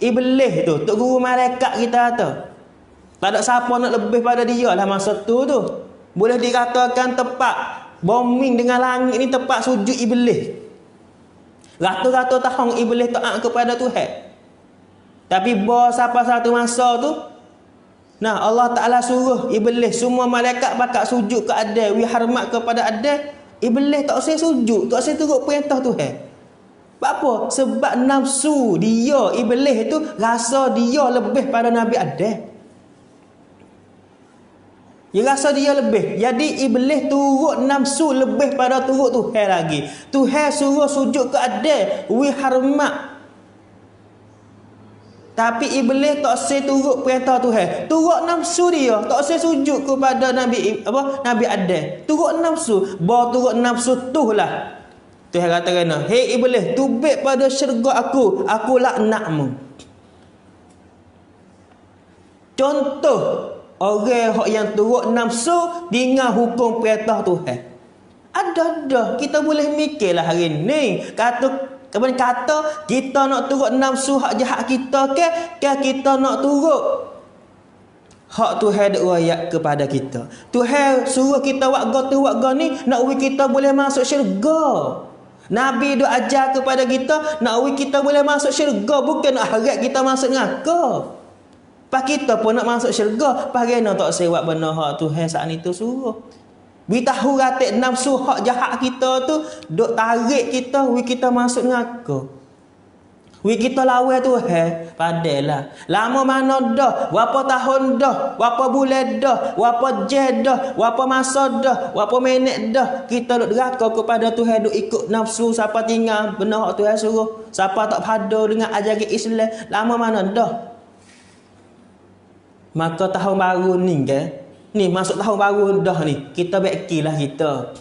Iblis tu, tok guru malaikat kita kata. Tak ada siapa nak lebih pada dia lah masa tu. Boleh dikatakan tempat bombing dengan langit ni tempat sujud iblis. Ratus-ratus tahun iblis taat kepada Tuhan. Tapi sampai satu masa tu, nah Allah Ta'ala suruh iblis semua malaikat bakal sujud ke Adam, hormat kepada Adam. Iblis tak usah sujud, tak usah turut perintah Tuhan. Apa? Sebab nafsu dia, iblis tu rasa dia lebih pada Nabi Adam. Dia rasa dia lebih. Jadi iblis turut nafsu lebih pada turut Tuhan lagi. Tuhan suruh sujud ke Adam, hormat. Tapi iblis tak usah turut perintah Tuhan. Turut nafsu dia, tak usah sujud kepada Nabi Adam. Turut nafsu, turut nafsu tu lah. Tuhan kata kena, "Hei iblis, tubik pada syurga aku laknatmu." Contoh orang yang turut nafsu dengan hukum perintah Tuhan. Ada kita boleh mikirlah hari ni. Kata kita nak turut nafsu hak jahat kita ke kita nak turut hak Tuhan dak royak kepada kita. Tuhan suruh kita buat ni nak kita boleh masuk syurga. Nabi dak ajar kepada kita nak kita boleh masuk syurga, bukan nak harap kita masuk neraka. Pas kita pun nak masuk syurga, pas kena tak sewak benda hak Tuhan saat itu suruh. Tahu ratik nafsu hak jahat kita tu duk tarik kita masuk neraka. Kita lawan Tuhan, padahlah lama mana dah, berapa tahun dah, berapa bulan dah, berapa jam dah, berapa masa dah, berapa minit dah kita duk deraka kepada Tuhan, duk ikut nafsu siapa tinggal benda hak Tuhan suruh, siapa tak padu dengan ajaran Islam, lama mana dah. Maka tahun baru ni ni masuk tahun baru dah ni, kita bakilah kita.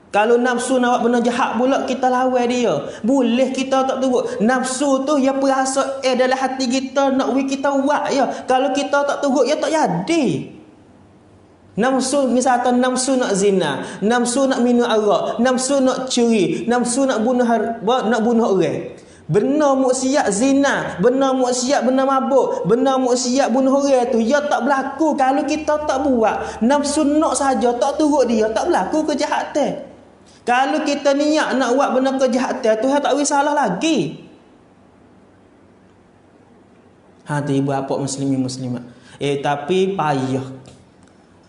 Kalau nafsu nak buat benda jahat pula, kita lawan dia. Boleh kita tak turut. Nafsu tu yang perasa dalam hati kita nak kita buat ya. Kalau kita tak turut, ya tak jadi. Nafsu misalkan nafsu nak zina, nafsu nak minum arak, nafsu nak curi, nafsu nak bunuh orang. Benar maksiat zina, benar maksiat benar mabuk, benar maksiat bunuh orang tu ya tak berlaku kalau kita tak buat. Nafsu nak saja tak turut dia, tak berlaku kejahatan. Kalau kita niat nak buat benda kejahatan, Tuhan tak boleh salah lagi. Tu ibu bapa muslimin muslimat. Tapi payah.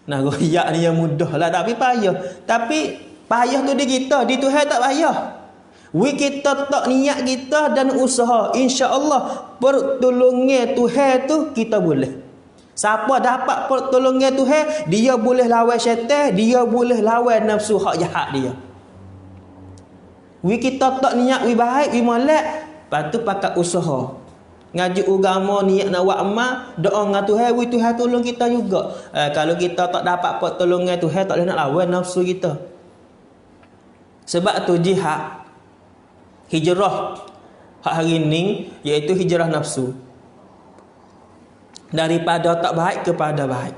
Nah royak ni yang mudah lah, tapi payah. Tapi payah tu di kita, di Tuhan tak payah. Kita tak niat kita dan usaha, insya-Allah pertolongan Tuhan tu kita boleh. Siapa dapat pertolongan Tuhan, dia boleh lawan syaitan, dia boleh lawan nafsu hak jahat dia. Kita tak niat baik, molek, lepas tu pakai usaha. Ngaji agama niat nak buat amal, doa dengan Tuhan, Tuhan tolong kita juga. Kalau kita tak dapat pertolongan Tuhan, tak boleh nak lawan nafsu kita. Sebab tu jihad, hijrah hak hari ni iaitu hijrah nafsu. Daripada tak baik kepada baik.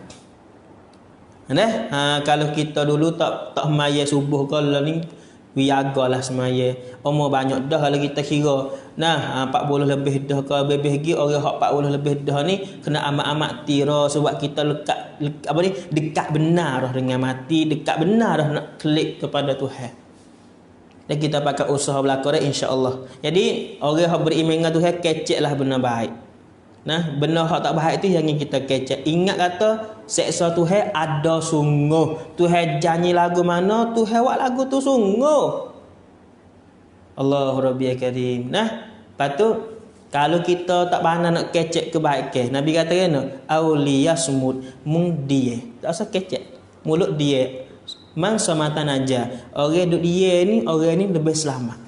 Kalau kita dulu tak semaya subuh kalau ni wiagalah semaya. Umur banyak dah kalau kita kira. 40 lebih dah ke lebih lagi orang hak 40 lebih dah ni kena amat-amat tira sebab kita dekat benar dah dengan mati, dekat benar dah nak klik kepada Tuhan. Dan kita pakai usaha belakang insya-Allah. Jadi orang yang beriman dengan Tuhan keceklah benda baik. Benda hak tak baik tu jangan kita kecek. Ingat kata seksa Tuhan ada sungguh. Tuhan janji lagu mana, Tuhan buat lagu tu sungguh. Allahu Rabbi Karim. Lepas tu kalau kita tak pandai nak kecek kebaikan, Nabi kata kena auliyasmud mung dia. Tak usah kecek. Mulut dia. Man samatan aja. Orang duk dia ni, orang ni lebih selamat.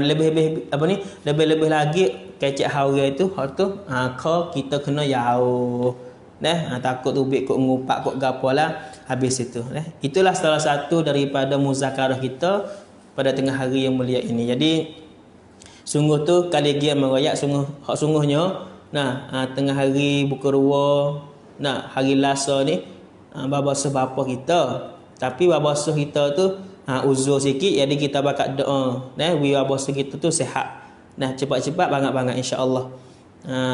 Lebih lagi kecek hari tu hak tu kau kita kena jauh. Takut ubik kok ngupak kok gapolah habis itu. Itulah salah satu daripada muzakarah kita pada tengah hari yang mulia ini. Jadi sungguh tu kali dia meroyak sungguhnya tengah hari buka rua hari Selasa ni babasa bapa kita. Tapi babasa kita tu uzur sikit, jadi kita bakat doa wi babasa kita tu sihat. Cepat-cepat bangat-bangat insya-Allah.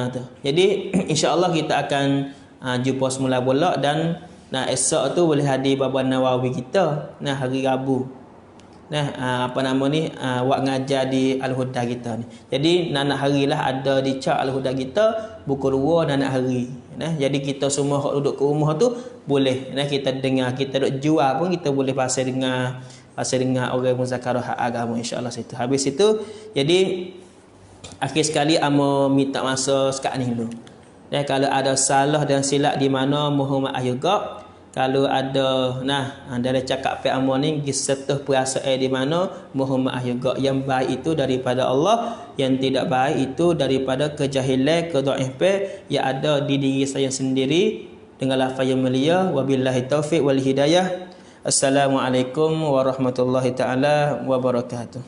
Tu. Jadi insya-Allah kita akan jumpa semula pula dan esok tu boleh hadir Baba Nawawi kita hari Rabu. Apa nama ni wak ngajar di Al-Huda kita ni. Jadi nak harilah ada di cak Al-Huda kita pukul 2 nak hari. Jadi kita semua hok duduk ke rumah tu boleh kita dengar, kita duk jual pun kita boleh pasal dengar orang muzakarah agama insya-Allah situ. Habis itu jadi akhir sekali amo minta masa sekat ni dulu. Kalau ada salah dan silap di mana mohon maaf juga. Kalau ada dari cakap pe amo ni gisetuh perasaan di mana mohon maaf juga. Yang baik itu daripada Allah, yang tidak baik itu daripada kejahilan, kedhaifan yang ada di diri saya sendiri. Dengan lafaz yang mulia, wabillahi taufik wal hidayah. Assalamualaikum warahmatullahi taala wabarakatuh.